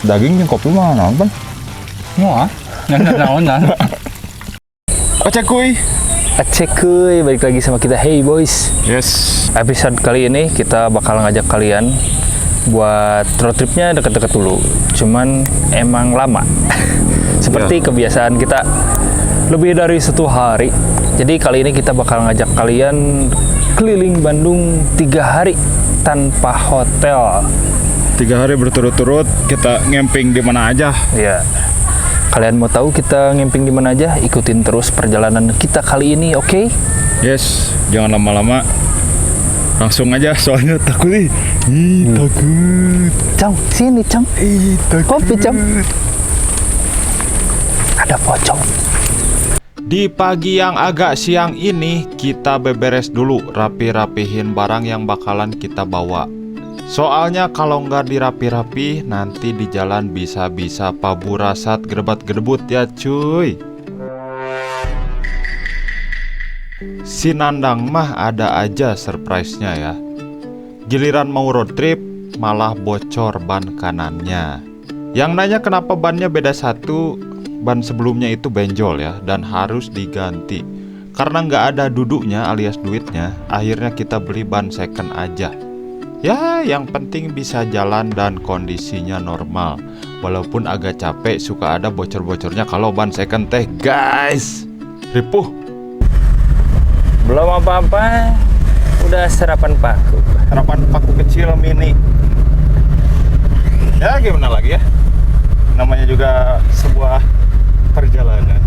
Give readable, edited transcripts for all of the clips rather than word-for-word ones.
daging yang kopi mah naon Bang? Moal. Naon. Ocek kuy. Acek kuy, balik lagi sama kita. Hey boys. Yes. Episode kali ini kita bakal ngajak kalian buat road tripnya deket-deket dulu. Cuman emang lama. Seperti kebiasaan kita lebih dari 1 hari. Jadi kali ini kita bakal ngajak kalian keliling Bandung 3 hari tanpa hotel. 3 hari berturut-turut kita ngemping di mana aja. Ya. Kalian mau tahu kita ngemping di mana aja? Ikutin terus perjalanan kita kali ini, oke? Yes, jangan lama-lama. Langsung aja soalnya takut nih. Takut. Cang, sini Cang. Takut. Kopi Cang. Ada pocong. Di pagi yang agak siang ini, kita beberes dulu, rapi-rapihin barang yang bakalan kita bawa. Soalnya kalau nggak dirapi-rapi, nanti di jalan bisa-bisa paburasat gerebat-gerebut ya cuy. Si Nandang mah ada aja surprise-nya ya. Giliran mau road trip, malah bocor ban kanannya. Yang nanya kenapa bannya beda satu, ban sebelumnya itu benjol ya, dan harus diganti. Karena nggak ada duduknya alias duitnya, akhirnya kita beli ban second aja. Ya, yang penting bisa jalan dan kondisinya normal. Walaupun agak capek, suka ada bocor-bocornya kalau ban second teh, guys. Ripuh. Belum apa-apa, udah sarapan paku. Harapan paku kecil mini. Ya gimana lagi ya? Namanya juga sebuah perjalanan.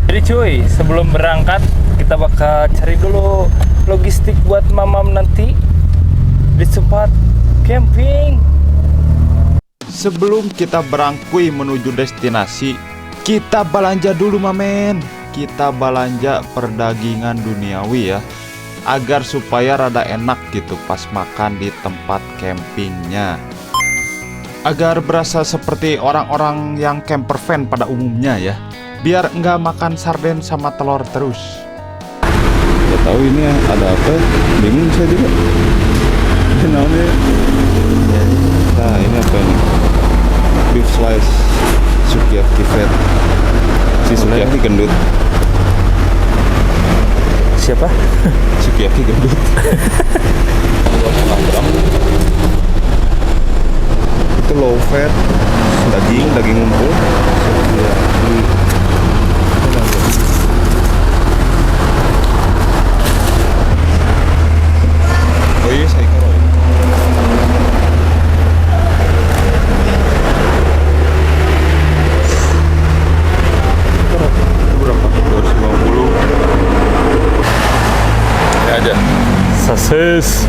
Jadi cuy, sebelum berangkat kita bakal cari dulu logistik buat mamam nanti di tempat camping. Sebelum kita berangkui menuju destinasi, kita belanja dulu mamen. Kita belanja perdagingan duniawi ya, agar supaya rada enak gitu pas makan di tempat campingnya. Agar berasa seperti orang-orang yang camper van pada umumnya ya. Biar enggak makan sarden sama telur terus. Gak tahu ini ada apa? Bingung saya juga. Ini namanya. Nah ini apa nih? Beef slice sukiyaki fat. Si sukiyaki gendut. Siapa? Sukiyaki gendut. Itu low fat, daging empuk. Oh iya, saya kira. Berapa? 250. Ya aja. Sosis.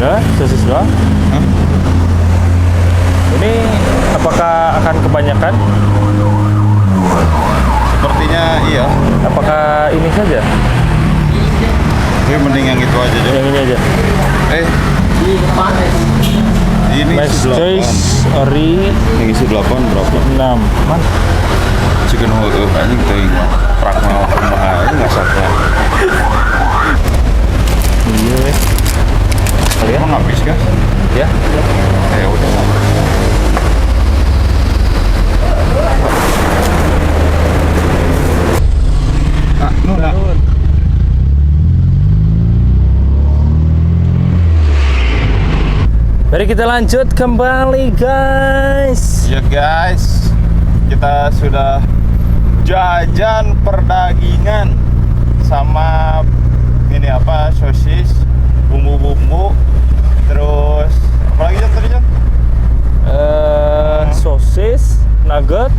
Udah, sosis doang. Hah? Ini apakah akan kebanyakan? Sepertinya iya. Apakah ini saja? Tapi mending yang itu aja, Jo. Yang ini aja. Ini Max isi 8. choice ori Yang isi 8 berapa? 6. Man. Chicken hot anjing teuing mah. Prak mah kumaha ngasaknya. Iya. Kalian? Emang habis kan? Ya. Ya udah. Nah. Mari kita lanjut kembali guys. Ya guys, kita sudah jajan perdagingan sama ini apa, sosis, bumbu-bumbu, terus apa lagi Jan tadi Jan? Sosis, nugget,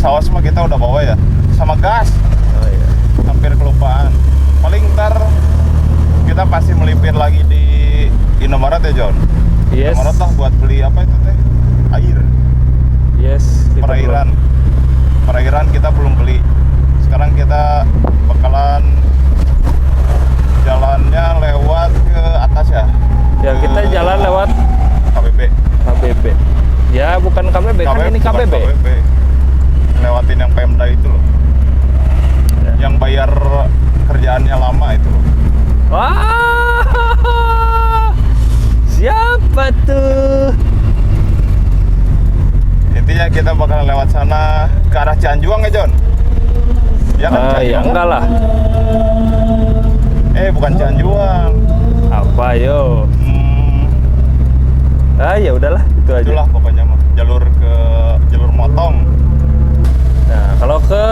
saus mah kita udah bawa ya, sama gas. oh, iya. Hampir kelupaan. Paling ntar kita pasti melipir lagi di Indomaret ya John. Yes. Indomaret lah buat beli apa itu teh? Air. Yes. kita Perairan kita belum beli. Sekarang kita bakalan jalannya lewat ke atas ya. Ya kita jalan lewat KBB. Ya bukan KBB, kan ini bukan KBB. Lewatin yang Pemda itu loh. Ya. Yang bayar kerjaannya lama itu loh. Wah, siapa tuh? Intinya kita bakal lewat sana ke arah Cianjuang ya John? Ya kan Ya Cianjuang? enggak lah. Bukan Cianjuang. Apa yo? Ya udahlah, itu aja. Itulah pokoknya mah jalur motong. Nah, kalau ke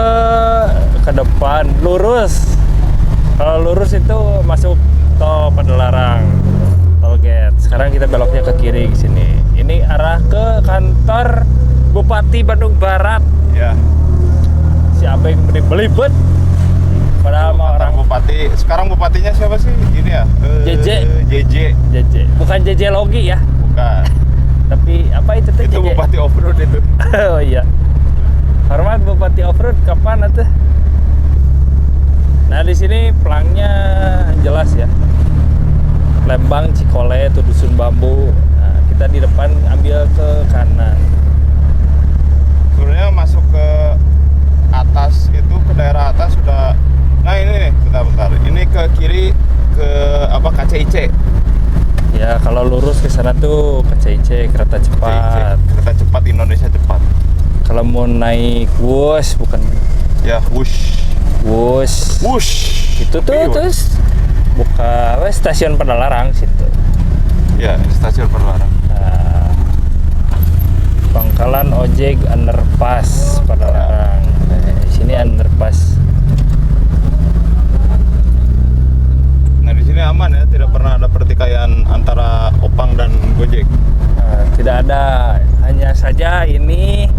depan lurus. Kalau lurus itu masuk tol Padalarang, tol gate. Sekarang kita beloknya ke kiri ke sini. Ini arah ke kantor Bupati Bandung Barat. Ya. Si Abeng belibet. Padahal mau orang Bupati. Sekarang bupatinya siapa sih? Ini ya? JJ. JJ. Bukan JJ Logi ya. Bukan. Tapi apa itu tuh Itu JJ? bupati off-road itu. Oh iya. Hormat Bupati Off-road kapan atuh? Nah, di sini pelangnya jelas ya. Lembang, Cikole, itu Dusun Bambu. Nah, kita di depan ambil ke kanan. Sebenarnya masuk ke atas itu, ke daerah atas sudah. Nah ini nih, bentar. Ini ke kiri ke KCIC. Ya, kalau lurus ke sana tuh ke CIC, kereta cepat. Kereta cepat Indonesia cepat. Kalau mau naik Wush, bukan Ya, wush. Itu tuh Tapi, terus buka stasiun Padalarang situ. Ya, stasiun Padalarang. Nah, pangkalan ojek underpass Padalarang. Nah, sini underpass. Nah, di sini aman ya, tidak pernah ada pertikaian antara Opang dan Gojek. Nah, tidak ada, hanya saja ini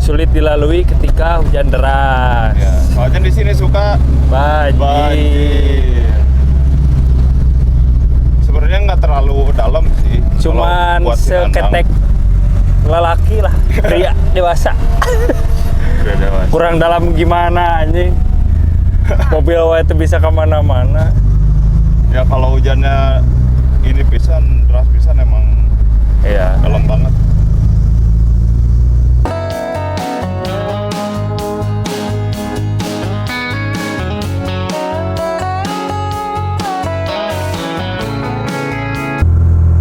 sulit dilalui ketika hujan deras. Ya, soalnya di sini suka Banjir. Sebenarnya nggak terlalu dalam sih. Cuman kalau buat Sinandang. seketek lelaki lah, pria dewasa. Udah dewasa. Kurang dalam gimana anjing. Mobil wae itu bisa kemana-mana. Ya kalau hujannya ini pisan, deras pisan emang Iya. dalam banget.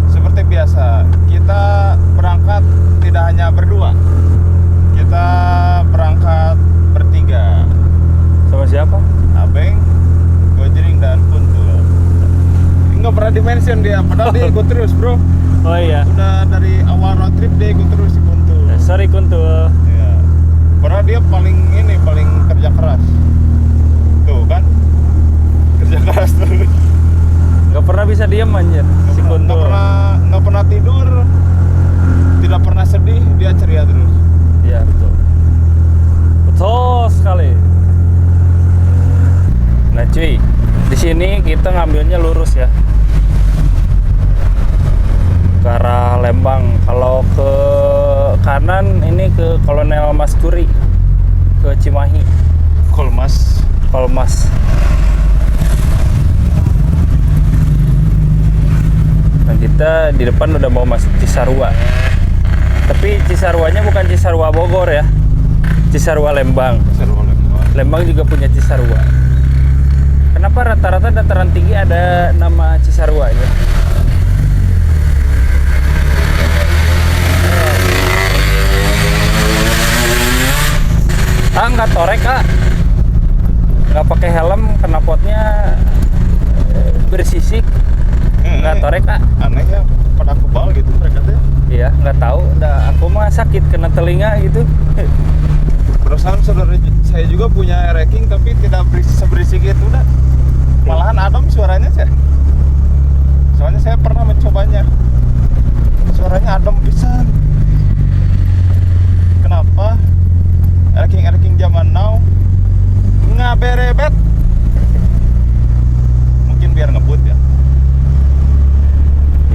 Seperti biasa, kita berangkat tidak hanya berdua. Kita berangkat bertiga. Sama siapa? Abeng, Gojring, dan Kuntul. Nggak pernah di-mention dia, padahal dia ikut terus bro. Oh iya. Udah dari awal road trip dia ikut terus si Kuntul. Sorry Kuntul. Ya. Padahal dia paling kerja keras. Tuh kan, kerja keras terus. Gak pernah bisa diem anjir si Kuntul. Nggak pernah tidur, tidak pernah sedih, dia ceria terus. Iya betul. Betul sekali. Nah cuy, di sini kita ngambilnya lurus ya. Ke arah Lembang. Kalau ke kanan ini ke Kolonel Masturi, ke Cimahi, Kolmas. Kolmas. Nah kita di depan udah mau masuk Cisarua. Tapi Cisarwanya bukan Cisarua Bogor ya, Cisarua Lembang. Seru Lembang. Lembang juga punya Cisarua. Kenapa rata-rata dataran tinggi ada nama Cisarua ya? Nggak torek nggak pakai helm, knalpotnya bersisik, nggak torek Aneh ya, pada kebal gitu mereka tuh. Iya, nggak tahu. Aku mah sakit kena telinga gitu. Perusahaan saudara saya juga punya racking tapi tidak seberisik itu dah. Malahan adem suaranya sih. Soalnya saya pernah mencobanya. Suaranya adem pisan. Kenapa? Racking zaman now ngaberebet. Mungkin biar ngebut ya.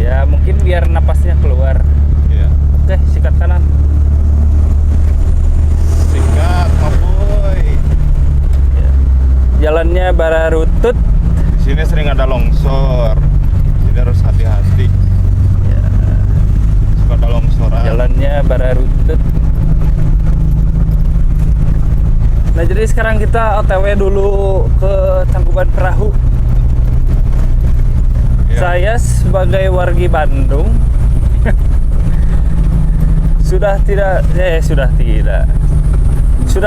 Ya mungkin biar napasnya keluar. Iya. Oke, sikat kanan. Sikat, maboy. Ya. Jalannya Bararutut. Di sini sering ada longsor. Jadi harus hati-hati. Ya. Suka ada longsoran. Jalannya Bararutut. Nah jadi sekarang kita OTW dulu ke Tangkuban Perahu. Iya. Saya sebagai wargi Bandung sudah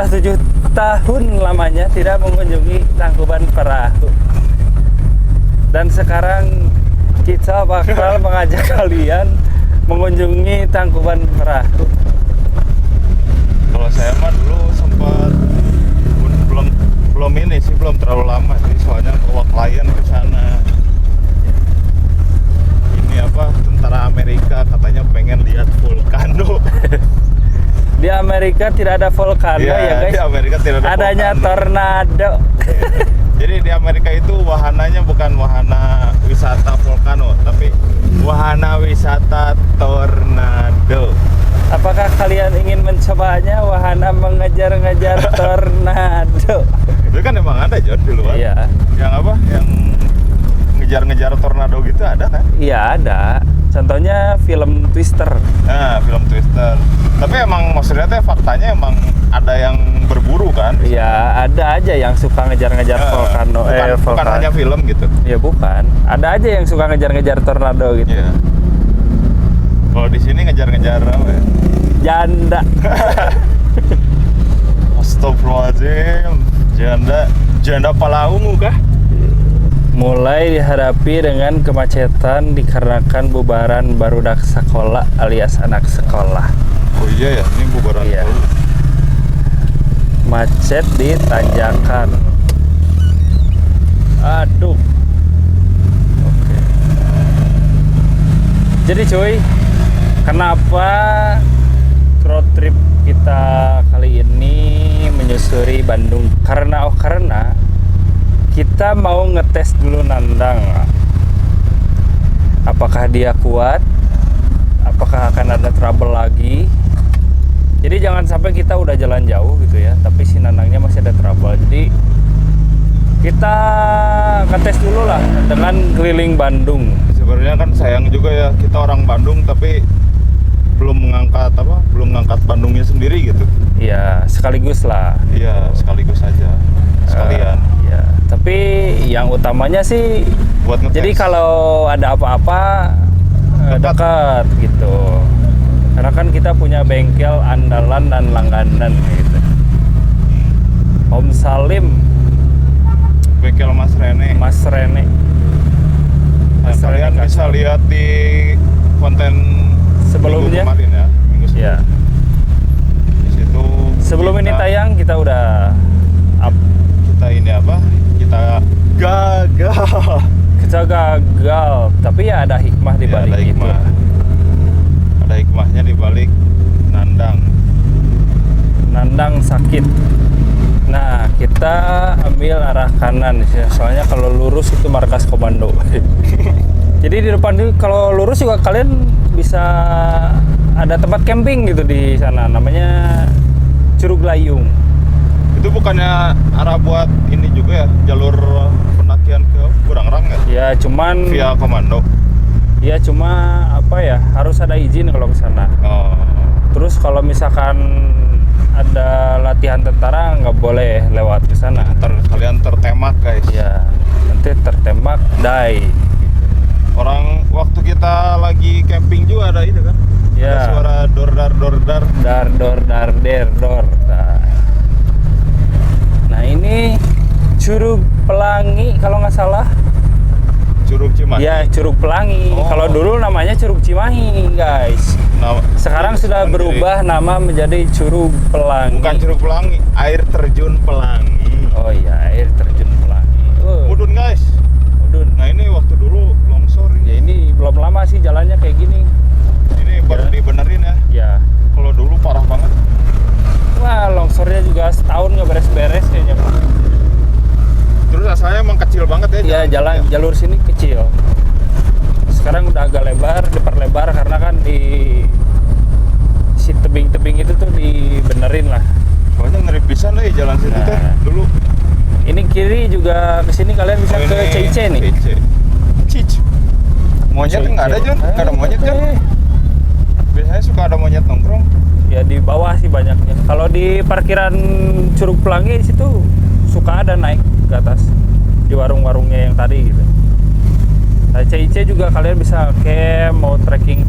7 tahun lamanya tidak mengunjungi Tangkuban Perahu. Dan sekarang kita bakal mengajak kalian mengunjungi Tangkuban Perahu. Kalau saya mah dulu sempat belum ini sih, belum terlalu lama sih, soalnya bawa klien ke sana. Ini apa, tentara Amerika katanya pengen lihat vulkano. Di Amerika tidak ada volcano Iya, ya guys. di Amerika tidak ada Adanya vulkano. tornado. Jadi di Amerika itu wahananya bukan wahana wisata vulkano, tapi wahana wisata tornado. Apakah kalian ingin mencobanya wahana mengejar-ngejar tornado? Itu kan emang ada John di luar. Iya. Yang apa? Yang ngejar-ngejar tornado gitu ada kan? Iya ada. Contohnya film Twister. Nah, film Twister. Tapi emang maksudnya teh faktanya emang ada yang berburu kan? Iya, ada aja yang suka ngejar-ngejar volcano. Bukan Volcano. hanya film gitu. Ya bukan. Ada aja yang suka ngejar-ngejar tornado gitu. Iya. Kalau di sini ngejar-ngejar apa ya? Janda. Astagfirullahaladzim. Janda pala ungu kah? Mulai dihadapi dengan kemacetan dikarenakan bubaran barudak sekolah alias anak sekolah. Oh iya ya, ini bubaran Iya. dulu. Macet di tanjakan. Aduh. Oke. Jadi cuy, kenapa road trip kita kali ini menyusuri Bandung? Karena kita mau ngetes dulu Nandang. Apakah dia kuat? Apakah akan ada trouble lagi? Jadi jangan sampai kita udah jalan jauh gitu ya, tapi si Nandangnya masih ada trouble. Jadi kita ngetes dulu lah dengan keliling Bandung. Sebenarnya kan sayang juga ya, kita orang Bandung tapi belum mengangkat Bandungnya sendiri gitu. Iya, sekaligus lah. Iya, sekaligus aja. Sekalian. Ya, tapi yang utamanya sih Buat ngetes. jadi kalau ada apa-apa dekat gitu. Karena kan kita punya bengkel andalan dan langganan gitu. Om Salim, Bengkel Mas Rene. Mas Rene. Nah, Mas kalian Rene bisa Kasar. lihat di konten Sebelumnya? minggu kemarin ya, minggu sebelumnya. Ya. Di situ Sebelum ini tayang kita udah up. kita ini apa? Kita gagal. Kita gagal, tapi ya ada hikmah di Ya, balik ada itu. hikmah. Ada hikmahnya di balik nandang. Nandang sakit. Nah, kita ambil arah kanan ya. Soalnya kalau lurus itu markas komando. Jadi di depan itu kalau lurus juga kalian bisa ada tempat camping gitu di sana. Namanya Curug Layung. Itu bukannya arah buat ini juga ya, jalur pendakian ke Burangrang ya? Ya cuman Via komando. ya cuma apa ya, harus ada izin kalau ke sana. Oh. Terus kalau misalkan ada latihan tentara nggak boleh lewat ke sana. Kalian tertembak guys. Ya, nanti tertembak die. Orang waktu kita lagi camping juga ada itu kan? Ya. Ada suara dordar. Dar dor. Nah ini Curug Pelangi kalau nggak salah. Curug Cimahi. Ya Curug Pelangi. Oh. Kalau dulu namanya Curug Cimahi guys. Nah, Sekarang sudah berubah nama menjadi Curug Pelangi. Bukan Curug Pelangi, air terjun Pelangi. Oh iya, air terjun Pelangi. Mudun guys. Udun. Nah ini waktu dulu longsor Ya ini. ini belum lama sih jalannya kayak gini. Ini baru Ya. dibenerin ya. Ya. Kalau dulu parah banget. Wah, longsornya juga setahun nggak beres-beres kayaknya Pak. Terus asalnya emang kecil banget ya. Ya jalur sini kecil. Sekarang udah agak lebar, diperlebar karena kan di si tebing-tebing itu tuh dibenerin lah. Soalnya ngeri pisan deh jalan situ Nah. teh dulu. Ini kiri juga ke sini kalian bisa Oh, ke ini CIC nih. CIC. Monyet nggak ada John? Nggak ada monyet kan? Oke. Biasanya suka ada monyet nongkrong. Ya di bawah sih banyaknya. Kalau di parkiran Curug Pelangi di situ suka ada naik ke atas di warung-warungnya yang tadi gitu. Nah, CIC juga kalian bisa camp, mau trekking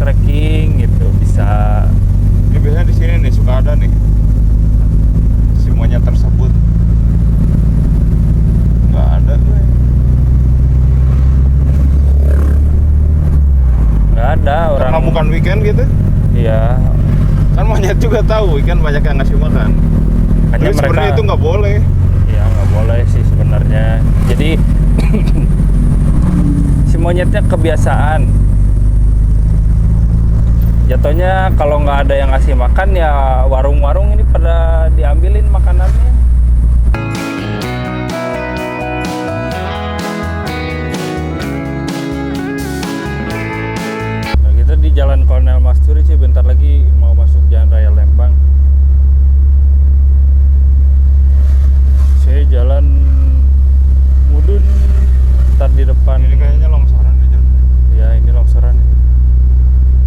gitu bisa. Ini biasanya di sini nih suka ada nih si monyet tersebut. Nggak ada gue. Nggak ada orang. Karena bukan weekend gitu. Iya. Kan monyet juga tahu weekend banyak yang ngasih makan. Hanya Jadi sebenarnya itu nggak boleh. Ya nggak boleh sih sebenarnya. Jadi si monyetnya kebiasaan. Jatuhnya kalau nggak ada yang ngasih makan ya warung-warung ini pada diambilin makanannya. Nah, kita di Jalan Kolonel Masturi sih, bentar lagi mau masuk Jalan Raya Lembang. Saya jalan mudun, ntar di depan. Ini kayaknya longsoran aja. Ya ini longsoran.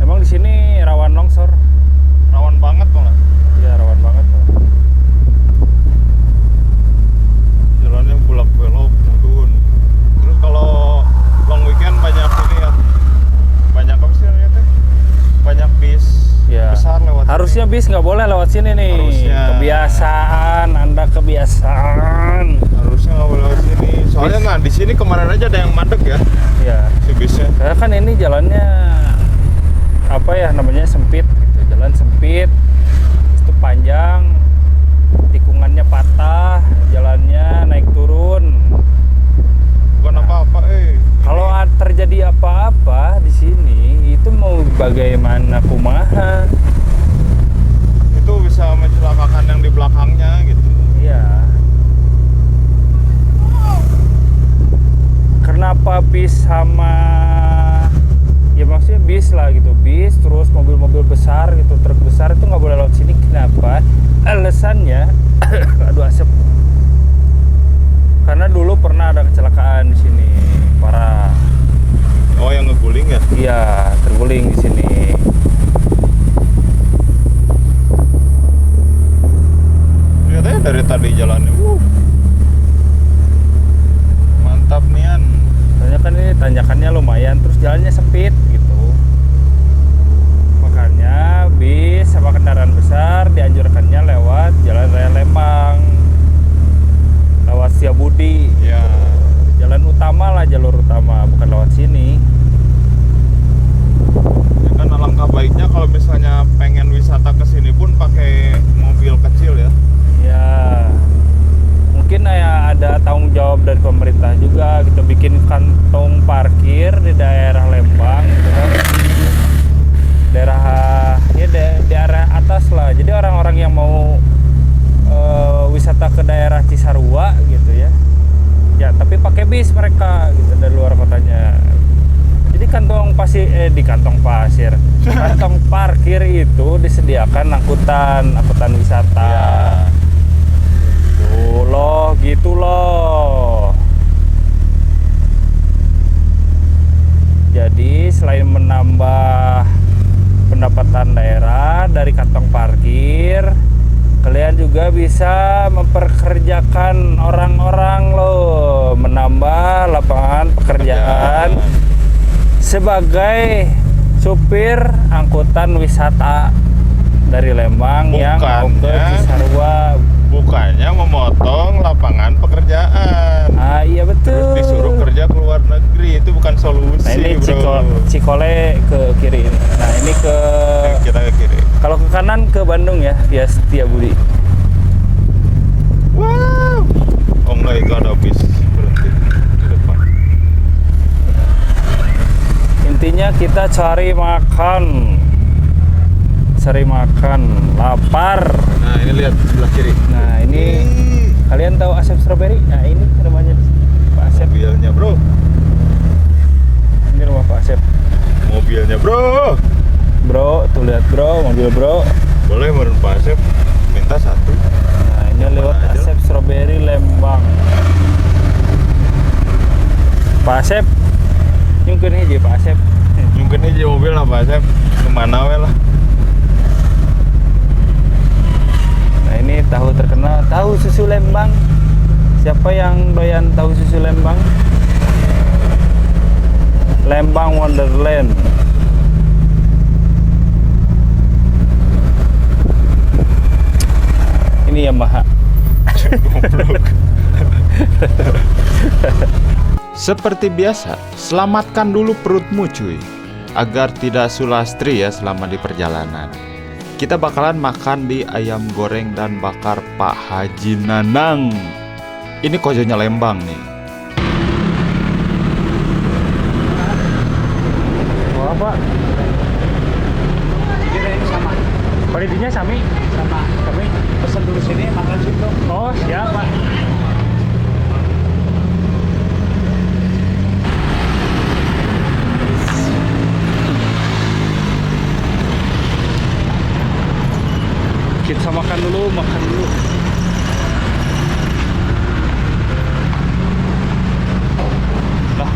Emang di sini rawan longsor? Rawan banget malah. Iya rawan banget loh. Jalannya bulak belok mudun. Terus kalau long weekend banyak ini ya. Banyak apa sih namanya teh? Banyak bis Ya. besar lewat. Harusnya bis nggak boleh lewat sini nih. Harusnya. Kebiasaan, Anda kebiasaan. Harusnya nggak boleh lewat sini. Soalnya Bis. nah di sini kemarin aja ada yang mandek ya Ya. si bisnya. Karena kan ini jalannya apa ya namanya sempit gitu. Jalan sempit. Itu panjang. Tikungannya patah, jalannya naik turun. Bukan apa-apa Kalau terjadi apa-apa di sini, itu mau bagaimana kumaha? itu bisa mencelakakan yang di belakangnya gitu. Iya. Kenapa bis sama ya maksudnya bis lah gitu, bis terus mobil-mobil besar gitu, truk besar itu nggak boleh lewat sini. Kenapa? Alasannya, aduh asap. Karena dulu pernah ada kecelakaan di sini, parah. Oh yang ngeguling ya? Iya, terguling di sini. Lihat aja dari tadi jalannya. Mantap nian. Soalnya kan ini tanjakannya lumayan, terus jalannya sempit gitu. Makanya bis sama kendaraan besar dianjurkannya lewat Jalan Raya Lembang, lewat Setiabudi. Ya. Jalan utama lah, jalur utama, bukan lewat sini. Ya kan alangkah baiknya kalau misalnya pengen wisata ke sini pun pakai mobil kecil ya. Ya, mungkin ya ada tanggung jawab dari pemerintah juga. Kita bikin kantong parkir di daerah Lembang, gitu kan. Daerah ya daerah atas lah. Jadi orang-orang yang mau wisata ke daerah Cisarua gitu ya. Ya, tapi pakai bis mereka gitu dari luar kotanya. Jadi kantong pasir, kantong parkir itu disediakan angkutan wisata. Ya. Gitu loh. Jadi selain menambah pendapatan daerah dari kantong parkir, kalian juga bisa memperkerjakan orang-orang loh, menambah lapangan pekerjaan sebagai supir angkutan wisata dari Lembang yang mau ke Cisarua. Bukannya memotong lapangan pekerjaan. Ah iya betul. Terus disuruh kerja ke luar negeri, itu bukan solusi. Nah ini bro. Cikole ke kiri ini. Nah ini ke Kita ke kiri. kalau ke kanan ke Bandung ya, via Setiabudi. Wow. Oh enggak, itu ada bis berhenti di depan. Intinya kita cari makan, lapar. Nah ini lihat sebelah kiri. Nah ini kalian tahu Asep Strawberry? Nah ini rumahnya Pak Asep. Mobilnya bro. Ini rumah Pak Asep. Mobilnya bro. Bro, tuh lihat bro, mobil bro. Boleh meren Pak Asep minta satu. Nah ini lewat Mana aja Asep Strawberry Lembang. Pak Asep, nyungkin aja Pak Asep. Mungkin aja mobil lah Pak Asep. Kemana we lah. Nah ini tahu terkenal, tahu susu Lembang. Siapa yang doyan tahu susu Lembang? Lembang Wonderland. Ini Yamaha. Seperti biasa, selamatkan dulu perutmu cuy, agar tidak sulastri ya selama di perjalanan. Kita bakalan makan di ayam goreng dan bakar Pak Haji Nanang. Ini kojonya Lembang nih. Wah, Pak. Ini sama. Kualitinya sami. Sama. Sami. Pesan dulu sini, makan situ. Oh, siap, Pak. Kita makan dulu. Lah.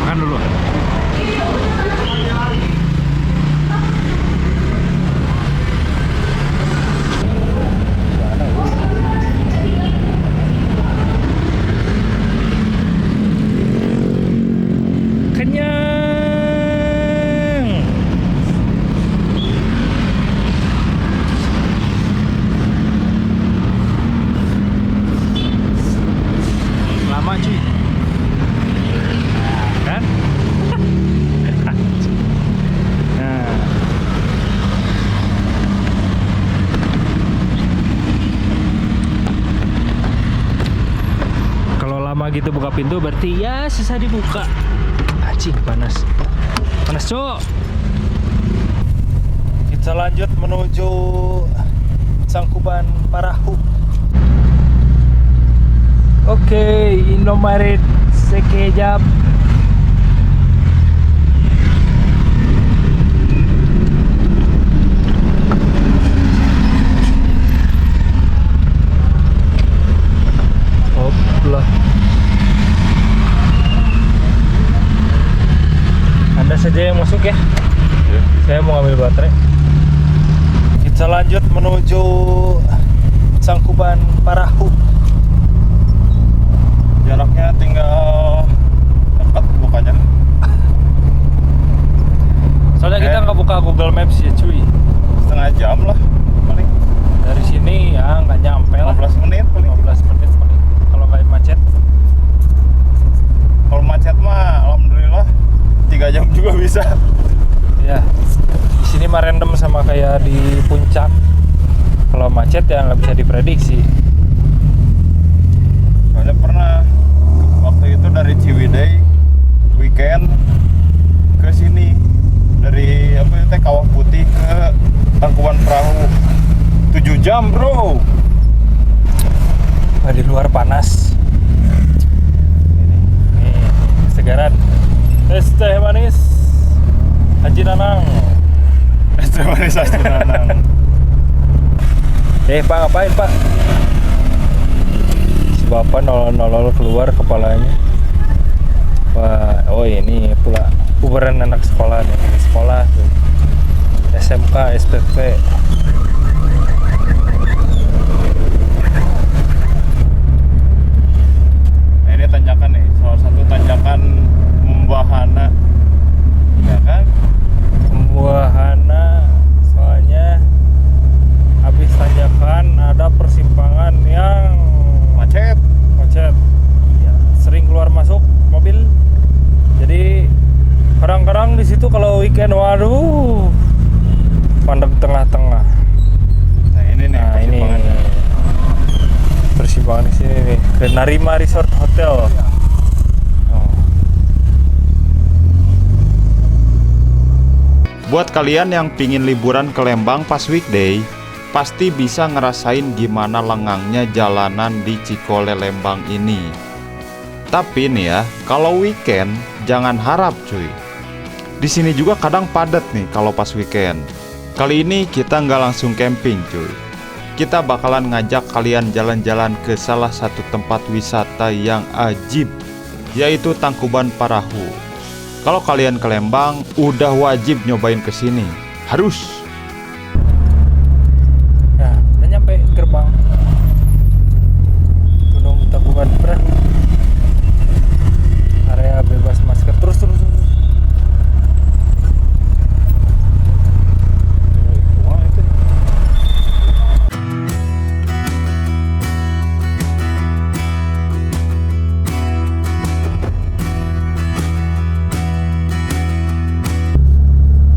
Makan dulu. Kenyang. Lama cuy. Kan? Nah. Kalau lama gitu buka pintu berarti ya susah dibuka. Anjing panas. Panas, Cok. Kita lanjut menuju Sangkuban Parahu. Oke, Indomaret sekejap. Hoplah. Anda saja yang masuk ya. Saya mau ambil baterai. Kita lanjut menuju Sangkuban Parahu. Jaraknya tinggal dekat bukanya. Soalnya kita nggak buka Google Maps ya cuy. Setengah jam lah paling. Dari sini ya nggak nyampe lah. 15 menit paling. 15 menit paling. Kalau nggak macet. Kalau macet mah alhamdulillah 3 jam juga bisa. Ya. Di sini mah random sama kayak di puncak. Kalau macet ya nggak bisa diprediksi. Soalnya pernah waktu itu dari Ciwidey weekend ke sini, dari apa itu Kawah Putih ke Tangkuban Perahu 7 jam bro. Wah, di luar panas. Nih, segaran. Es teh manis Haji Nanang. Es teh manis Haji Nanang. Pak, ngapain Pak? Si Bapak nolol keluar kepalanya. Wah, oh ini pula puberan anak sekolah nih. Sekolah tuh. SMK, SPP. Ini tanjakan nih, salah satu tanjakan Membahana, ya kan? Wahana, soalnya habis tanjakan ada persimpangan yang Macet. ya, sering keluar masuk mobil. Jadi kadang-kadang di situ kalau weekend waduh pandang tengah-tengah. Nah ini nih Nah, ini persimpangan Ke Narima Resort Hotel. Oh. Buat kalian yang pingin liburan ke Lembang pas weekday, pasti bisa ngerasain gimana lengangnya jalanan di Cikole Lembang ini. Tapi nih ya, kalau weekend jangan harap cuy. Di sini juga kadang padat nih kalau pas weekend. Kali ini kita nggak langsung camping cuy. Kita bakalan ngajak kalian jalan-jalan ke salah satu tempat wisata yang ajib, yaitu Tangkuban Parahu. Kalau kalian ke Lembang, udah wajib nyobain ke sini. Harus. Ya, udah nyampe gerbang Gunung Tangkuban Parahu. Area bebas masker. Terus.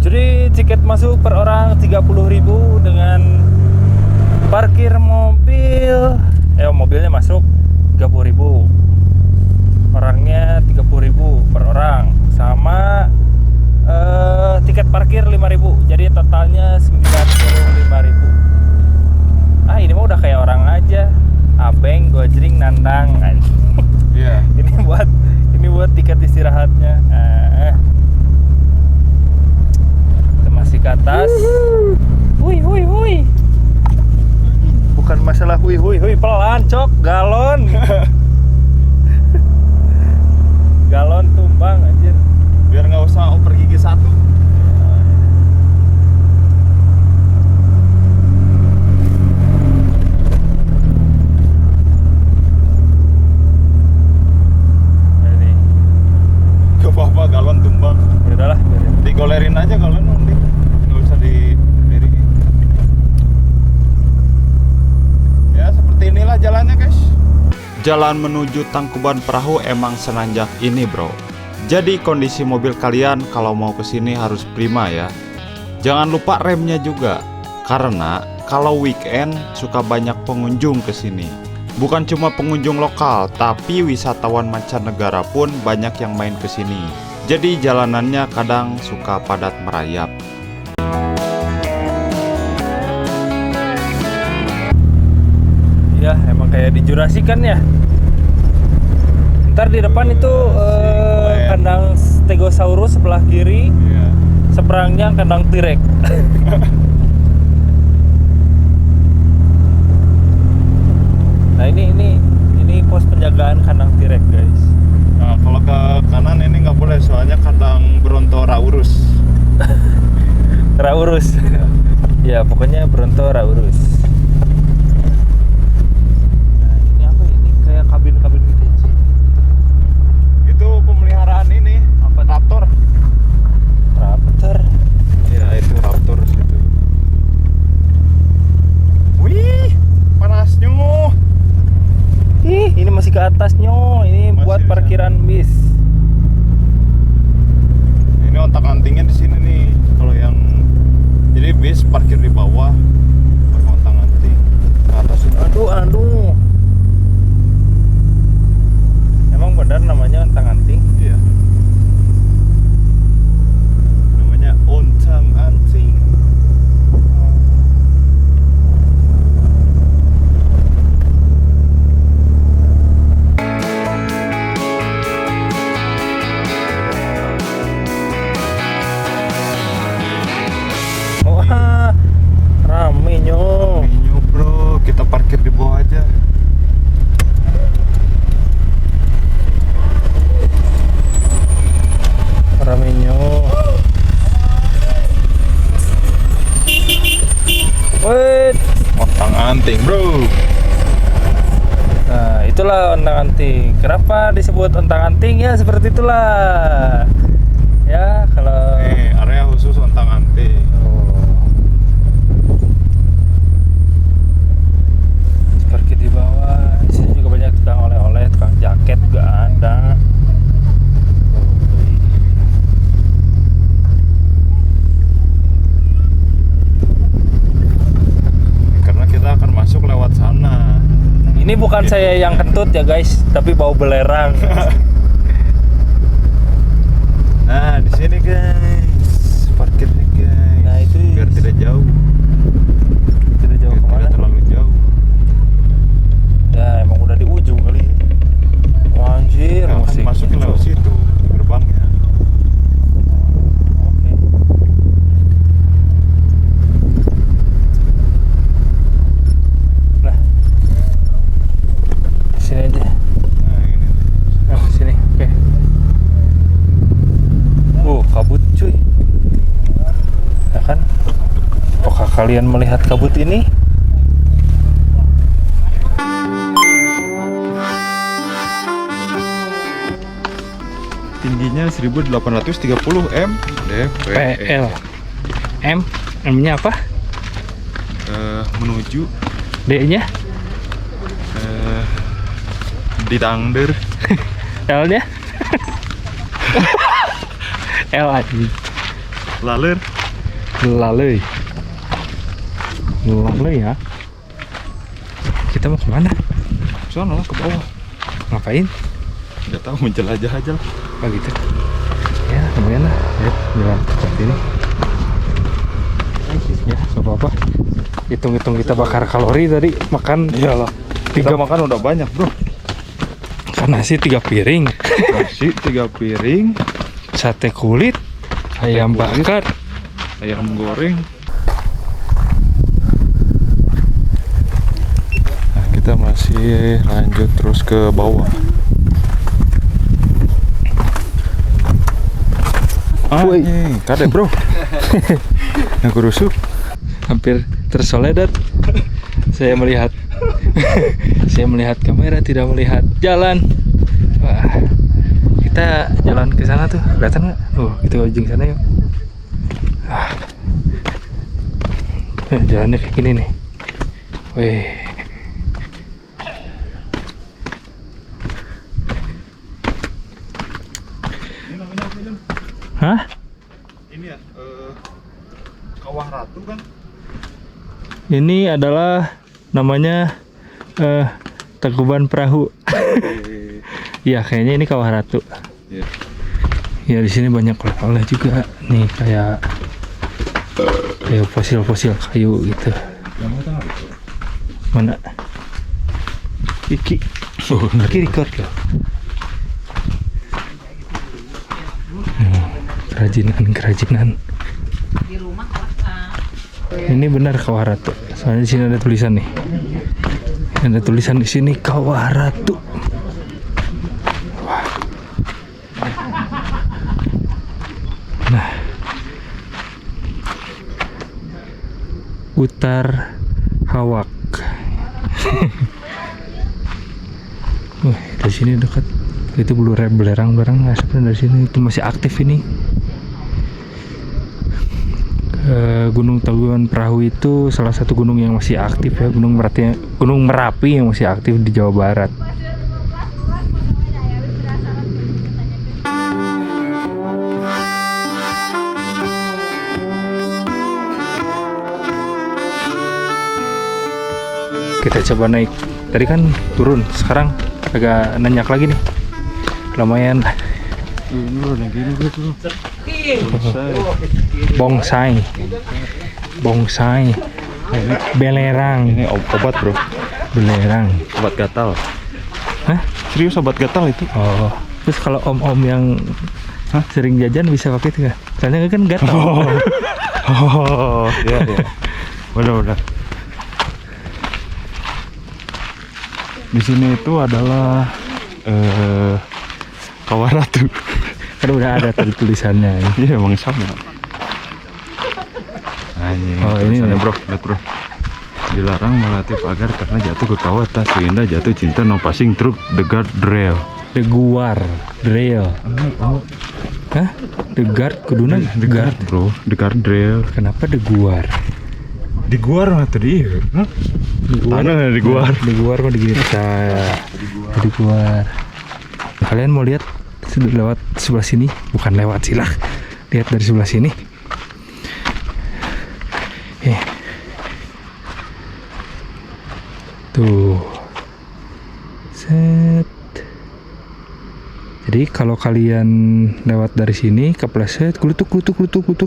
Jadi tiket masuk per orang 30.000 dengan parkir mobil. Mobilnya masuk 30.000. Orangnya 30.000 per orang sama tiket parkir 5.000. Jadi totalnya 95.000. Ini mah udah kayak orang aja. Abeng, gojring, nandang. Iya. Ini buat tiket istirahatnya. Masih ke atas. Hui. Bukan masalah hui, pelan cok, galon. Galon tumbang anjir. Biar nggak usah oper gigi satu. Ini. Gak apa-apa galon tumbang. Ya udahlah, biarin. Digolerin aja galon nanti. Nggak usah didiriin. Ya seperti inilah jalannya guys. Jalan menuju Tangkuban Parahu emang senanjak ini bro. Jadi kondisi mobil kalian kalau mau kesini harus prima ya. Jangan lupa remnya juga. Karena kalau weekend suka banyak pengunjung kesini. Bukan cuma pengunjung lokal, tapi wisatawan mancanegara pun banyak yang main kesini. Jadi jalanannya kadang suka padat merayap. Ya emang kayak di Jurassic kan ya. Ntar di depan itu kandang Stegosaurus sebelah kiri, Iya. seberangnya kandang T-Rex. Nah ini pos penjagaan kandang T-Rex guys. Nah, kalau ke kanan ini nggak boleh soalnya kandang Brontosaurus. Raurus. Ya pokoknya Brontosaurus. Nah ini apa ini kayak kabin-kabin gitu sih. Itu pemeliharaan ini apa raptor? Raptor. Ya itu raptor situ. Wih, panasnya. Ini masih ke atasnya. Ini Masih buat bisa. parkiran bis. Ini ontak-antingnya di sini nih. Kalau yang jadi bis parkir di bawah, pakai ontak-anting. Ke atas itu. Aduh. Emang benar namanya ontang-anting? Iya. Namanya ontang-anting. Wah, rame nyo. Ini bro, kita parkir di bawah aja. Rame nyo. Wait. Ontang-anting bro. Nah, itulah ontang-anting. Kenapa disebut ontang-anting? Ya seperti itulah. Ya, kalau Area khusus ontang-anting. parkir di bawah. Di sini juga banyak tukang oleh-oleh, tukang jaket juga ada. Karena kita akan masuk lewat sana. Ini bukan saya yang kentut ya guys, tapi bau belerang. Nah, di sini guys, parkirnya guys. Nah, itu biar tidak jauh. tidak jauh Biar kemana? tidak terlalu jauh. Ya emang udah di ujung kali. Anjir, Nah, kan masih masukin lewat situ gerbangnya. Oke. Nah, sini aja. Nah, ini. Nah, sini. Oke. Kabut cuy. Ya kan? Apakah kalian melihat kabut ini? Tingginya 1830 m PL. M-nya apa? Menuju D-nya? di Tangder. L-nya? L aja. Laler. Lalui ya. Kita mau kemana? Sono ke bawah. Ngapain? Nggak tahu, menjelajah aja lah. Oh gitu. Ya lumayan lah. Ya jalan seperti ini. Ya nggak apa-apa. Hitung-hitung kita bakar kalori tadi makan. Iyalah. Kita 3 makan udah banyak bro. kan nasi 3 piring. Nasi 3 piring, Sate kulit, ayam kulit. bakar, ayam goreng. Nah, kita masih lanjut terus ke bawah. Kade bro. Aku rusuk. hampir tersoledat. Saya melihat kamera, tidak melihat jalan. Wah, kita jalan ke sana tuh, kelihatan nggak? Kita ujung sana yuk. Jalannya kayak gini nih. Wih. Hah? Ini ya, Kawah Ratu kan? Ini adalah namanya Tangkuban Perahu. Iya, kayaknya ini Kawah Ratu. Iya. Ya di sini banyak oleh-oleh juga nih, kayak fosil-fosil kayu gitu. Mana? Iki. Iki record ya. Kerajinan. Ini benar Kawah Ratu. Soalnya di sini ada tulisan nih. Ada tulisan di sini Kawah Ratu. Wah. Nah. Utar Hawak. Dari sini dekat. Itu belerang sebenarnya dari sini itu masih aktif ini. Gunung Tangkuban Perahu itu salah satu gunung yang masih aktif ya, Gunung Merapi yang masih aktif di Jawa Barat. Kita coba naik. Tadi kan turun, sekarang agak nanjak lagi nih. Lumayan. Ini loh, yang gini bro. Bongsai. Belerang. Ini obat bro. Belerang. Obat gatal. Hah? Serius obat gatal itu? Oh. Terus kalau om-om yang sering jajan bisa pakai itu nggak? Soalnya kan gatal. Oh, iya. Benar. Di sini itu adalah Kawah Ratu. Kan udah ada tulisannya. Iya, emang sama. Anjing. Oh, ini tulisannya, nih. bro, lihat bro. Dilarang melatih pagar karena jatuh ke kawah, tak sehingga jatuh cinta, no passing through the guardrail. The Guar Rail. Hah? The Guard kuduna The guard bro, the guardrail. Kenapa The Guar? Di guar mah tadi. The Guar. Mana di guar? The Guar mah di gini saya. The Guar. Kalian mau lihat lewat sebelah sini? Bukan lewat sih lah. Lihat dari sebelah sini. Tuh. Jadi kalau kalian lewat dari sini kepleset klutuk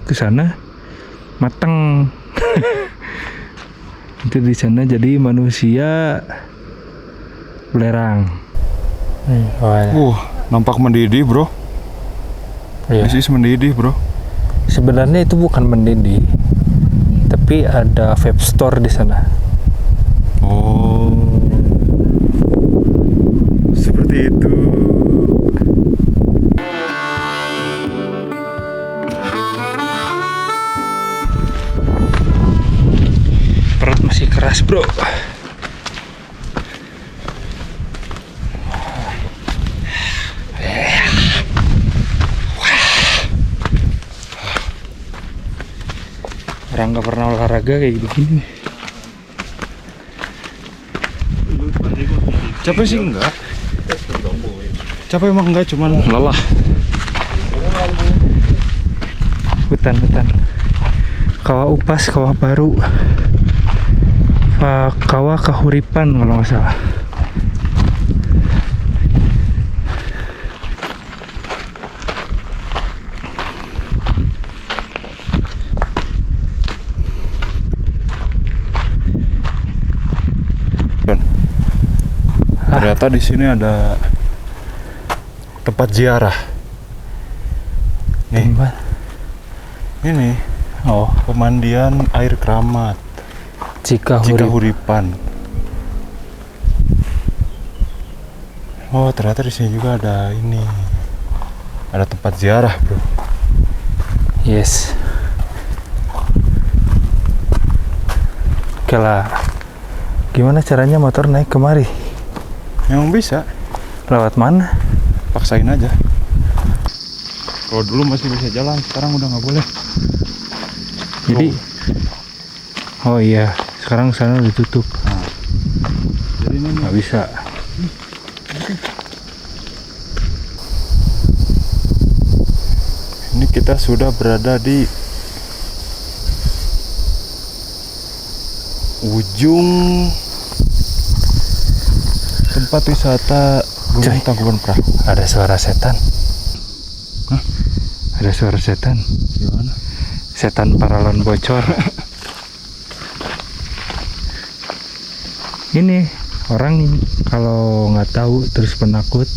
ke sana mateng. Itu di sana jadi manusia belerang. Nampak mendidih bro. Iya. This is mendidih bro. Sebenarnya itu bukan mendidih, tapi ada vape store di sana. Oh, seperti itu. Perut masih keras bro. Orang nggak pernah olahraga kayak begini. Capek sih enggak. Capek emang enggak, cuman lelah. Hutan kawah upas, kawah baru, kawah kahuripan kalau nggak salah. Ternyata di sini ada tempat ziarah. Nih, Tempat. ini Oh, pemandian air keramat Cikahuripan. Oh, ternyata di sini juga ada ini. Ada tempat ziarah, bro. Yes. Oke lah. Gimana caranya motor naik kemari? Memang bisa, Lewat mana? paksain aja. Kalau dulu masih bisa jalan, sekarang udah nggak boleh. Jadi, oh iya, sekarang sana ditutup. Jadi ini Nggak bisa. Ini kita sudah berada di ujung tempat wisata Gunung Coy. Tangkuban Perahu. Ada suara setan. Hah? Ada suara setan. Gimana? Setan paralon bocor. Ini orang kalau nggak tahu terus penakut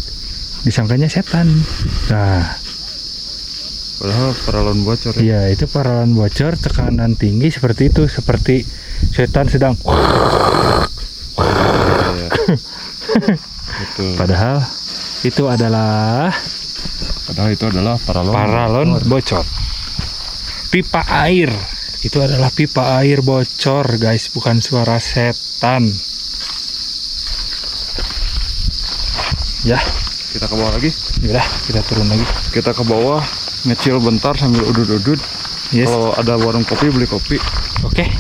disangkanya setan. Nah, Padahal paralon bocor. Ya? iya itu paralon bocor, tekanan tinggi seperti itu, seperti setan sedang. Betul. Padahal itu adalah paralon bocor. Pipa air. Itu adalah pipa air bocor, guys, bukan suara setan. Ya, Kita ke bawah lagi. udah kita turun lagi. Kita ke bawah ngecil bentar sambil udut-udut. Yes. Kalau ada warung kopi beli kopi. Oke.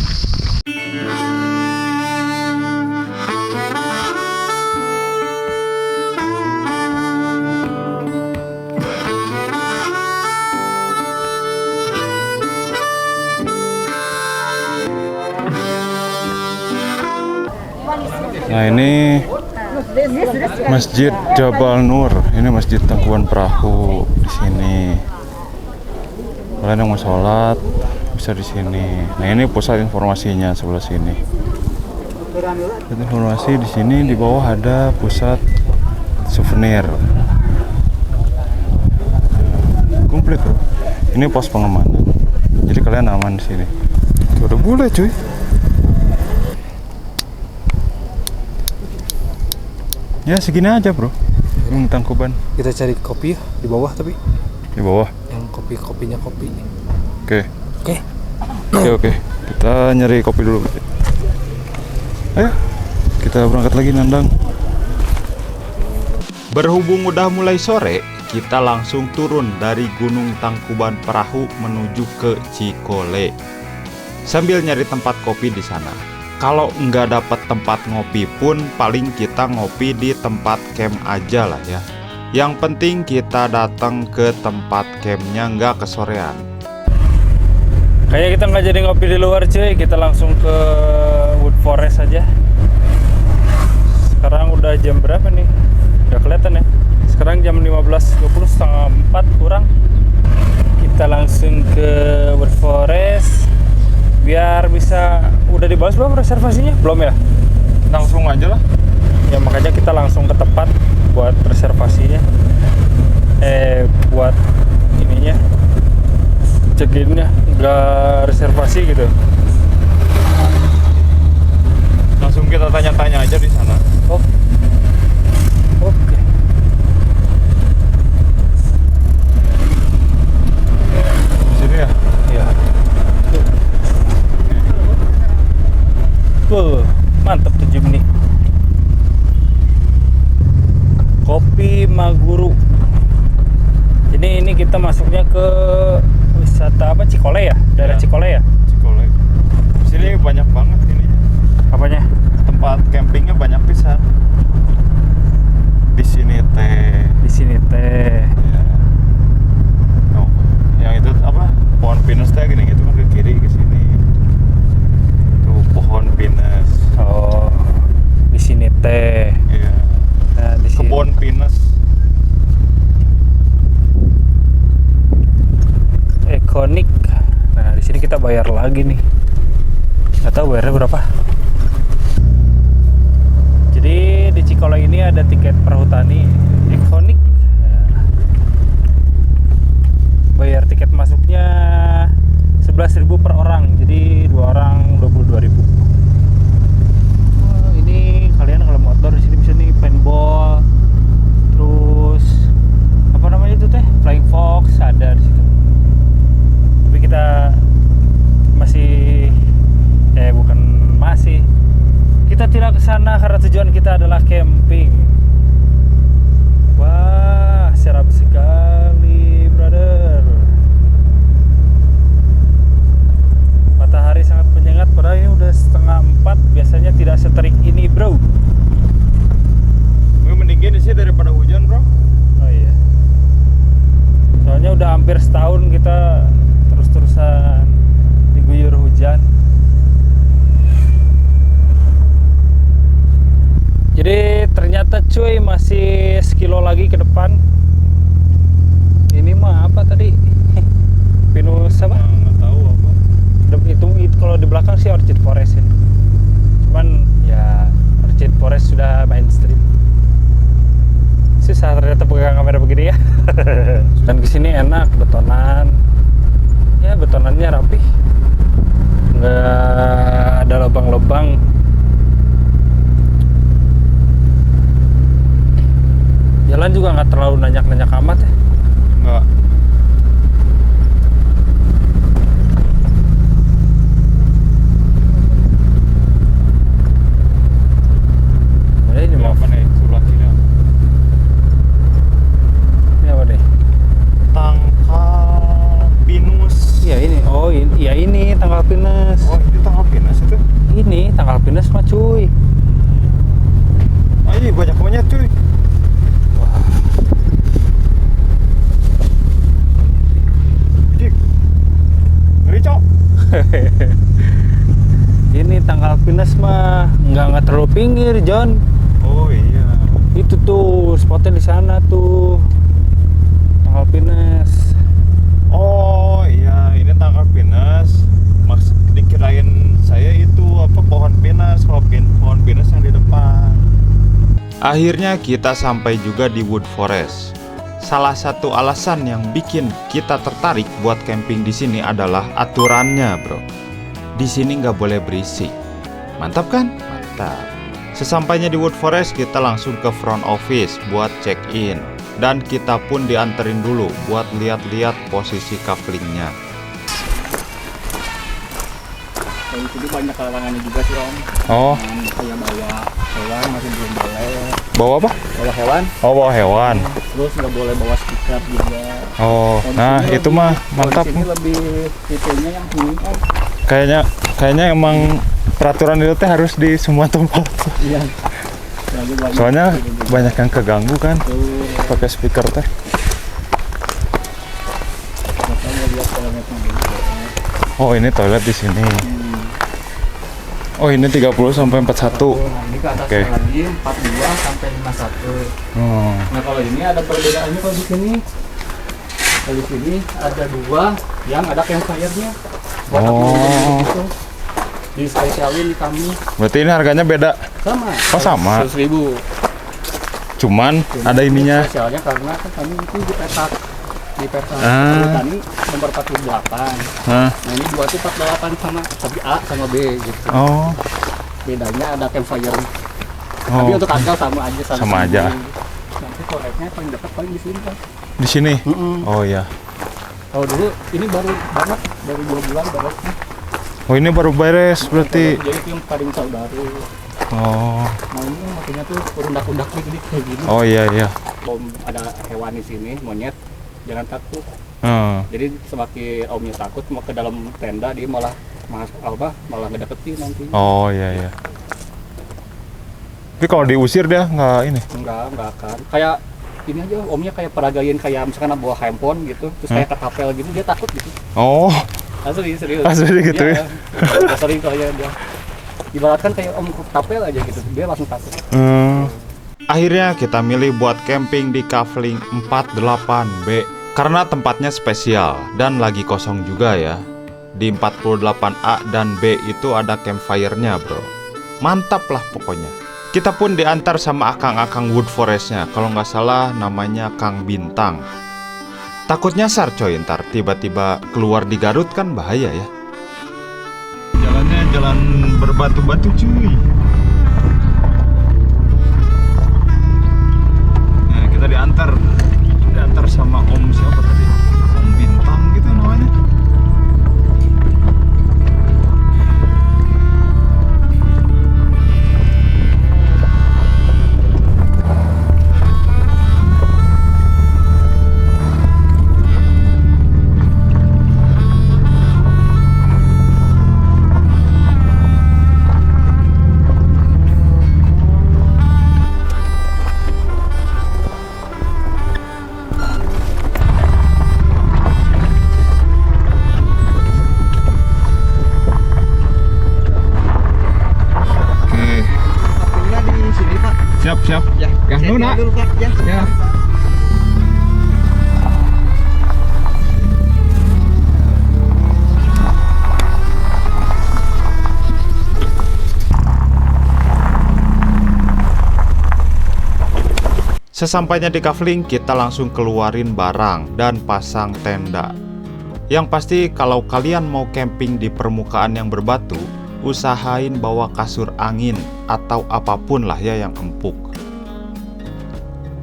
Nah, ini Masjid Jabal Nur. Ini Masjid Tangkuban Perahu di sini. Kalian yang mau sholat bisa di sini. Nah, ini pusat informasinya sebelah sini. Pusat informasi di sini, di bawah ada pusat souvenir. Komplit, bro. Ini pos pengamanan. Jadi kalian aman di sini. Tuh, udah boleh, cuy. Ya segini aja, bro. Gunung Tangkuban Kita cari kopi di bawah, tapi di bawah. yang kopinya kopi. Oke. Oke. Oke. Kita nyari kopi dulu. Ayo, kita berangkat lagi, Nandang. Berhubung udah mulai sore, kita langsung turun dari Gunung Tangkuban Perahu menuju ke Cikole. Sambil nyari tempat kopi di sana. Kalau nggak dapat tempat ngopi pun, paling kita ngopi di tempat camp aja lah ya. Yang penting kita datang ke tempat campnya nggak kesorean. Kayaknya kita nggak jadi ngopi di luar, cuy. Kita langsung ke Wood Forest aja. Sekarang udah jam berapa nih? Nggak kelihatan ya. Sekarang jam 15 11.20 setengah 4 kurang. Kita langsung ke Wood Forest biar bisa. Udah dibalas belum reservasinya? Belum ya? Langsung aja lah. Ya makanya kita langsung ke tempat buat reservasinya. Buat ininya, check-innya, nggak reservasi gitu. Langsung kita tanya-tanya aja di sana. Oh, oke. Di sini ya. Ya. Mantap tuh Jimny. Kopi Maguru. Jadi ini kita masuknya ke wisata apa, Cikole ya? Daerah Ya. Cikole ya? Cikole. Di sini banyak banget ini. Apanya? Tempat campingnya banyak pisan. Di sini teh. Di sini teh. Ya. Oh, yang itu apa? Pohon pinus teh gini gitu kan ke kiri ke sini. Tuh pohon pinus. Oh, di sini teh. Iya. Nah, di sini. Kebun pinus. Ikonik. Nah, di sini kita bayar lagi nih. Nggak tahu bayarnya berapa. Jadi di Cikole ini ada tiket perhutani Ikonik. Nah, bayar tiket masuknya 11.000 per orang. Jadi 2 orang 22.000. Wah, ini kalian kalau mau outdoor di sini bisa nih paintball. Terus apa namanya itu teh? Flying Fox ada di situ. Tapi kita kita tidak ke sana karena tujuan kita adalah camping. Wah, serap sekali, brother. Matahari sangat menyengat, padahal ini udah 3:30. Biasanya tidak seterik ini, bro. Mendingin sih daripada hujan, bro. Oh iya. Soalnya udah hampir setahun kita terus-terusan diguyur hujan. Jadi ternyata cuy masih sekilo lagi ke depan. Ini mah apa tadi? Pinus apa? Nggak tahu apa. Itu kalau di belakang sih Orchid Forest ya. Cuman ya Orchid Forest sudah mainstream. Susah ternyata pegang kamera begini ya. Dan kesini enak, betonan. Ya betonannya rapi. Nggak ada lubang-lubang. Jalan juga nggak terlalu nanjak-nanjak amat ya. Nggak. Ini Ini apa nih? Sebelah kiri. Ini apa nih? Tangkal pinus. Iya ini. Oh ini, ya ini tanggal pinus. Oh, ini tangkal pinus itu. Ini tanggal pinus mah cuy. Ah, ini banyak cuy. Ini tanggal pinus mah nggak terlalu pinggir, John. Oh iya. Itu tuh spotnya di sana tuh. Tanggal pinus. Oh iya, ini tangkal pinus. Maksud dikirain saya itu apa pohon pinus, kalau pohon pinus yang di depan. Akhirnya kita sampai juga di Wood Forest. Salah satu alasan yang bikin kita tertarik buat camping di sini adalah aturannya, bro. Di sini nggak boleh berisik. Mantap kan? Mantap. Sesampainya di Wood Forest, kita langsung ke front office buat check-in. Dan kita pun dianterin dulu buat lihat-lihat posisi couplingnya. Kalau itu banyak kalangannya juga sih Om. Oh, Kayak bawa hewan masih belum boleh. bawa apa? Bawa hewan, Oh, bawa hewan. terus nggak boleh bawa speaker juga. Oh, Kalau di nah sini itu lebih- mah kalau mantap. di sini lebih detailnya yang ini Om. Kayaknya emang peraturan itu teh harus di semua tempat. Iya. Lagi banyak Soalnya ini juga. banyak yang keganggu kan Tuh, pakai speaker teh. makanya lihat toiletnya dulu. Oh, ini toilet di sini. Oh, ini 30 sampai 41. Nah, ini ke atas Oke. lagi 42 sampai 51. Oh. Nah, kalau ini ada perbedaannya kalau di sini. Kalau di sini ada 2 yang ada campfire-nya. Buat aku gitu. Di spesialin di kami Berarti ini harganya beda. sama. Oh, sama. 100.000. Cuman ada ininya. Spesialnya karena kan kami itu di petak Ah. Tani nomor 48. Hah? Nah ini 2 itu 48 sama tapi A sama B gitu. Oh. Bedanya ada campfire. Oh. Tapi untuk angka sama aja Sama aja. Nanti koreknya paling dekat paling di sini kan. Di sini. Mm-mm. Oh ya. Kalau dulu ini baru banget dari 2 bulan baru. Oh, ini baru beres berarti. Jadi itu yang paling baru. Oh. Nah ini makanya tuh undak-undak gede kayak gini. Oh iya iya. Om ada hewan di sini monyet jangan takut. Hmm. Jadi semakin omnya takut mau ke dalam tenda dia malah malah ngedeketin nanti. Oh iya iya. Tapi kalau diusir dia nggak ini. Enggak akan. Kayak ini aja omnya kayak peragain kayak misalkan bawa handphone gitu, terus kayak ke kapel gitu dia takut gitu. Oh. Asli serius. Asli gitu ya? Sering kayak dia. Ibaratkan kayak om ke kapel aja gitu, dia langsung takut. Akhirnya kita milih buat camping di Kafling 48B karena tempatnya spesial dan lagi kosong juga ya. Di 48A dan B itu ada campfire-nya bro. Mantap lah pokoknya. Kita pun diantar sama akang-akang Wood Forest-nya. Kalau nggak salah namanya Kang Bintang. Takut nyasar coy ntar tiba-tiba keluar di Garut kan bahaya ya. Jalannya jalan berbatu-batu cuy. Nah, kita diantar sama Om siapa tadi? Om Bintang gitu namanya. Siap. Ya, gas dulu, Nak. Ya. Sesampainya di Kafling, kita langsung keluarin barang dan pasang tenda. Yang pasti kalau kalian mau camping di permukaan yang berbatu, usahain bawa kasur angin atau apapun lah ya yang empuk.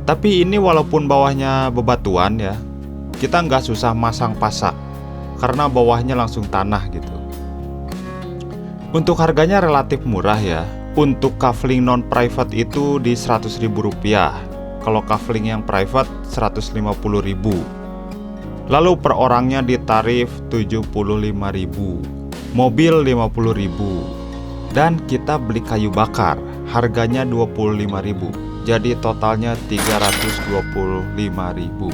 Tapi ini walaupun bawahnya bebatuan ya, kita nggak susah masang pasak karena bawahnya langsung tanah gitu. Untuk harganya relatif murah ya. Untuk kafling non private itu di Rp100.000. Kalau kafling yang private 150.000. Lalu per orangnya di tarif 75.000. Mobil 50.000. Dan kita beli kayu bakar, harganya 25.000. Jadi totalnya 325.000.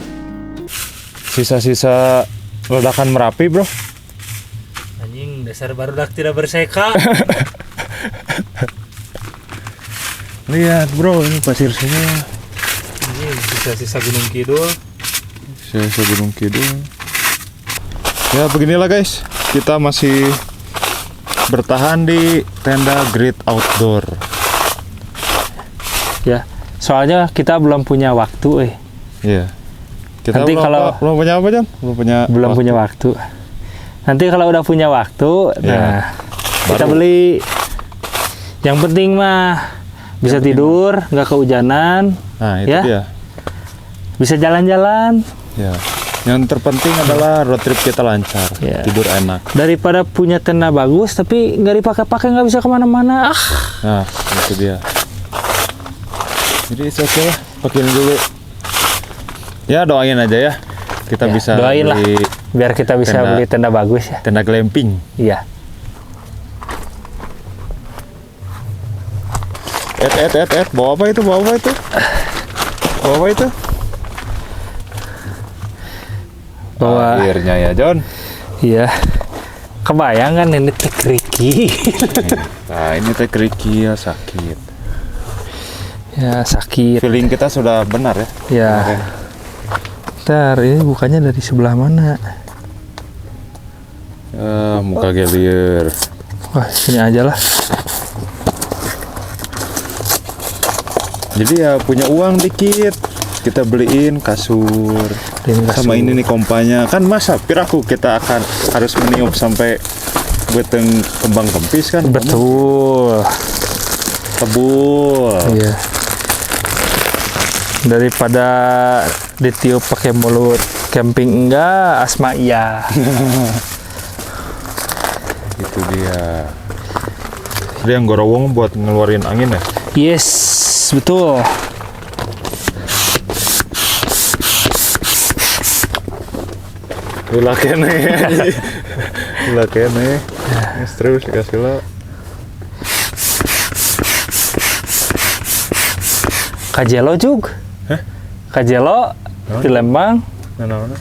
Sisa-sisa ledakan Merapi, bro. Anjing, dasar barudak tidak berseka. Lihat, bro, ini pasir semua. Anjing, sisa-sisa Gunung Kidul. Sisa Gunung Kidul. Ya, beginilah guys. Kita masih bertahan di tenda Great Outdoor. Ya, soalnya kita belum punya waktu, Iya. Kita Nanti kalau- belum punya apa, Jan? belum punya waktu. Nanti kalau udah punya waktu, Ya. kita beli. Yang penting mah bisa tidur, nggak kehujanan, Nah, itu Ya. dia. bisa jalan-jalan. Ya. Yang terpenting adalah road trip kita lancar, Ya. tidur enak. Daripada punya tenda bagus tapi nggak dipakai-pakai, nggak bisa kemana-mana. Nah, itu dia. Jadi oke lah, pakein dulu. Ya, doain aja ya. Kita Ya, bisa doain lah. beli Biar kita bisa Tenda. beli tenda bagus ya. tenda glamping. Iya. Bawa apa itu? Bawa apa itu? Bawa apa itu? Bawa. Akhirnya ya, John. Iya. Kebayang kan ini teh keriki. Nah ini teh kerikil sakit. Ya sakit. Feeling kita sudah benar ya. Ya. Ntar ini bukannya dari sebelah mana? Muka gelir. Wah sini aja lah. Jadi ya punya uang dikit, kita beliin kasur. Sama ini nih kompanya. Kan masa piraku kita akan harus meniup sampai beteng kembang kempis kan? Betul. Tebul. Iya. Daripada ditiup pakai mulut, camping enggak, asma iya. Itu dia. Dia yang gorowong buat ngeluarin angin ya? Yes, betul. Ulah kene. Ulah kene. Terus dikasih lo. Kajelo Jug. Hah? Kajelo di Lembang. Mana?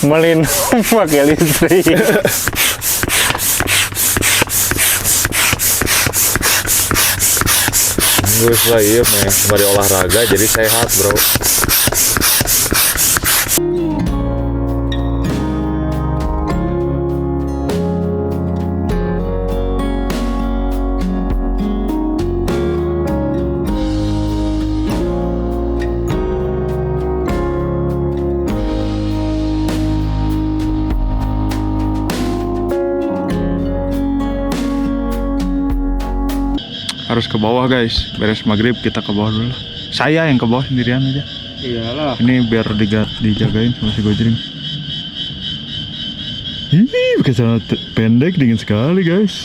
Melin pakai listrik. Gus lah iya meh, kembali olahraga jadi sehat bro. Harus ke bawah guys, beres maghrib kita ke bawah dulu. Saya yang ke bawah sendirian aja. Iyalah. Ini biar dijagain sama si Gojring. Ini pakai celana pendek dingin sekali guys.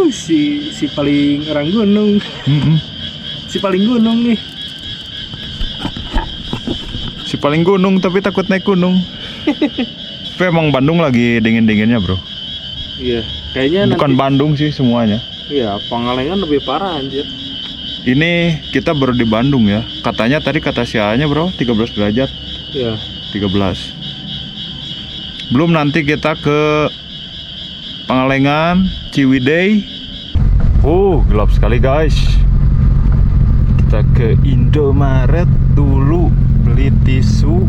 Si paling orang gunung. Si paling gunung nih. Si paling gunung tapi takut naik gunung. Tapi emang Bandung lagi dingin-dinginnya bro. Iya, kayaknya Bukan Bandung sih semuanya. Iya, Pangalengan lebih parah anjir. Ini kita baru di Bandung ya. Katanya tadi kata si A-nya bro 13 derajat. Iya. 13. Belum nanti kita ke Pangalengan, Ciwidey. Gelap sekali guys. Kita ke Indomaret dulu beli tisu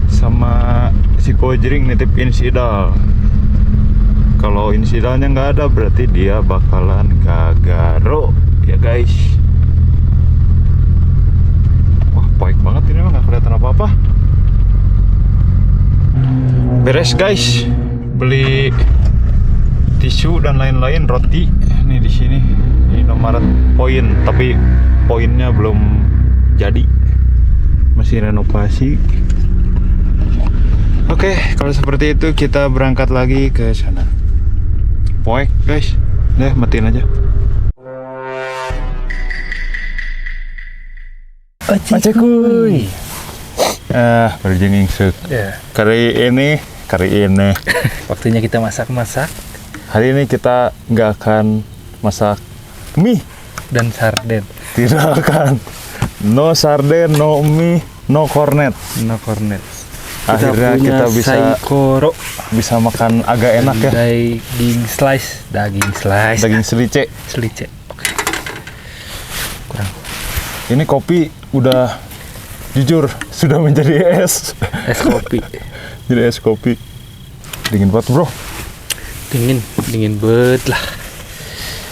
sama si Gojring nitip insidal. Kalau insidalnya nggak ada berarti dia bakalan gagaro ya guys. Wah baik banget ini mah nggak kelihatan apa-apa. Beres guys, beli tisu dan lain-lain, roti nih di sini di Indomaret Poin, tapi poinnya belum jadi, masih renovasi. Oke, kalau seperti itu kita berangkat lagi ke sana. Poek guys, deh matiin aja. Acekuy. Berjenging suk. Ya. Kali ini. Waktunya kita masak-masak Hari ini kita nggak akan masak mie dan sarden. Tidak akan. No sarden, no mie, no cornet. No cornet. Akhirnya kita bisa saikoro, bisa makan agak enak ya. daging slice. Daging selice. Selice. Oke. Kurang. Ini kopi udah jujur sudah menjadi es. Es kopi. Jadi es kopi. Dingin banget bro. Dingin banget lah.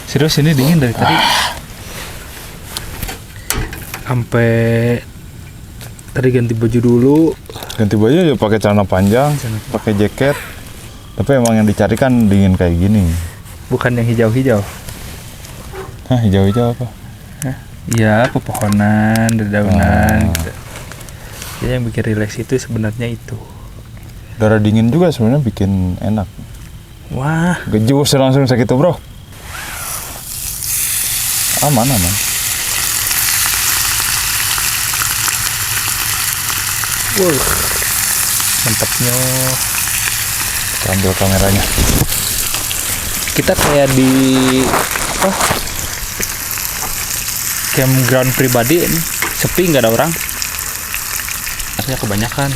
Serius ini dingin dari tadi. Sampai tadi ganti baju dulu. Ganti baju ya pakai celana panjang, pakai jaket. Tapi emang yang dicari kan dingin kayak gini. Bukan yang hijau-hijau. Hah, hijau-hijau apa? Iya, pepohonan, dedaunan gitu. Jadi yang bikin relax itu sebenarnya itu. Udara dingin juga sebenarnya bikin enak. Wah, Gejus langsung segitu bro. Aman. mantapnya. Kita ambil kameranya. Kita kayak di apa? Campground pribadi ini. Sepi, nggak ada orang. Artinya kebanyakan.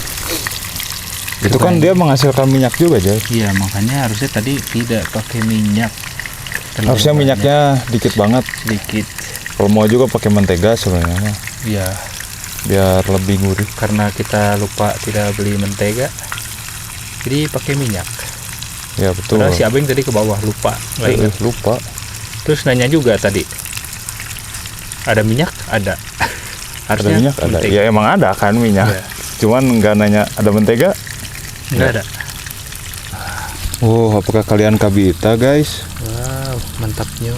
Itu kan dia menghasilkan minyak juga, Jay. Iya, makanya harusnya tadi tidak pakai minyak. Terlalu Harusnya banyak, minyaknya dikit banget. sedikit. Kalau mau juga pakai mentega sebenarnya mah, Iya, biar lebih gurih. karena kita lupa tidak beli mentega. Jadi pakai minyak. Ya betul. Padahal si Abeng tadi ke bawah lupa, nggak ingat. Lupa. Terus nanya juga tadi. Ada minyak? Ada. Ada minyak ada. mentega. Ya emang ada kan minyak. Iya. Cuman nggak nanya ada mentega. Nggak ada. Oh, apakah kalian kabita, guys? Wow, mantapnya.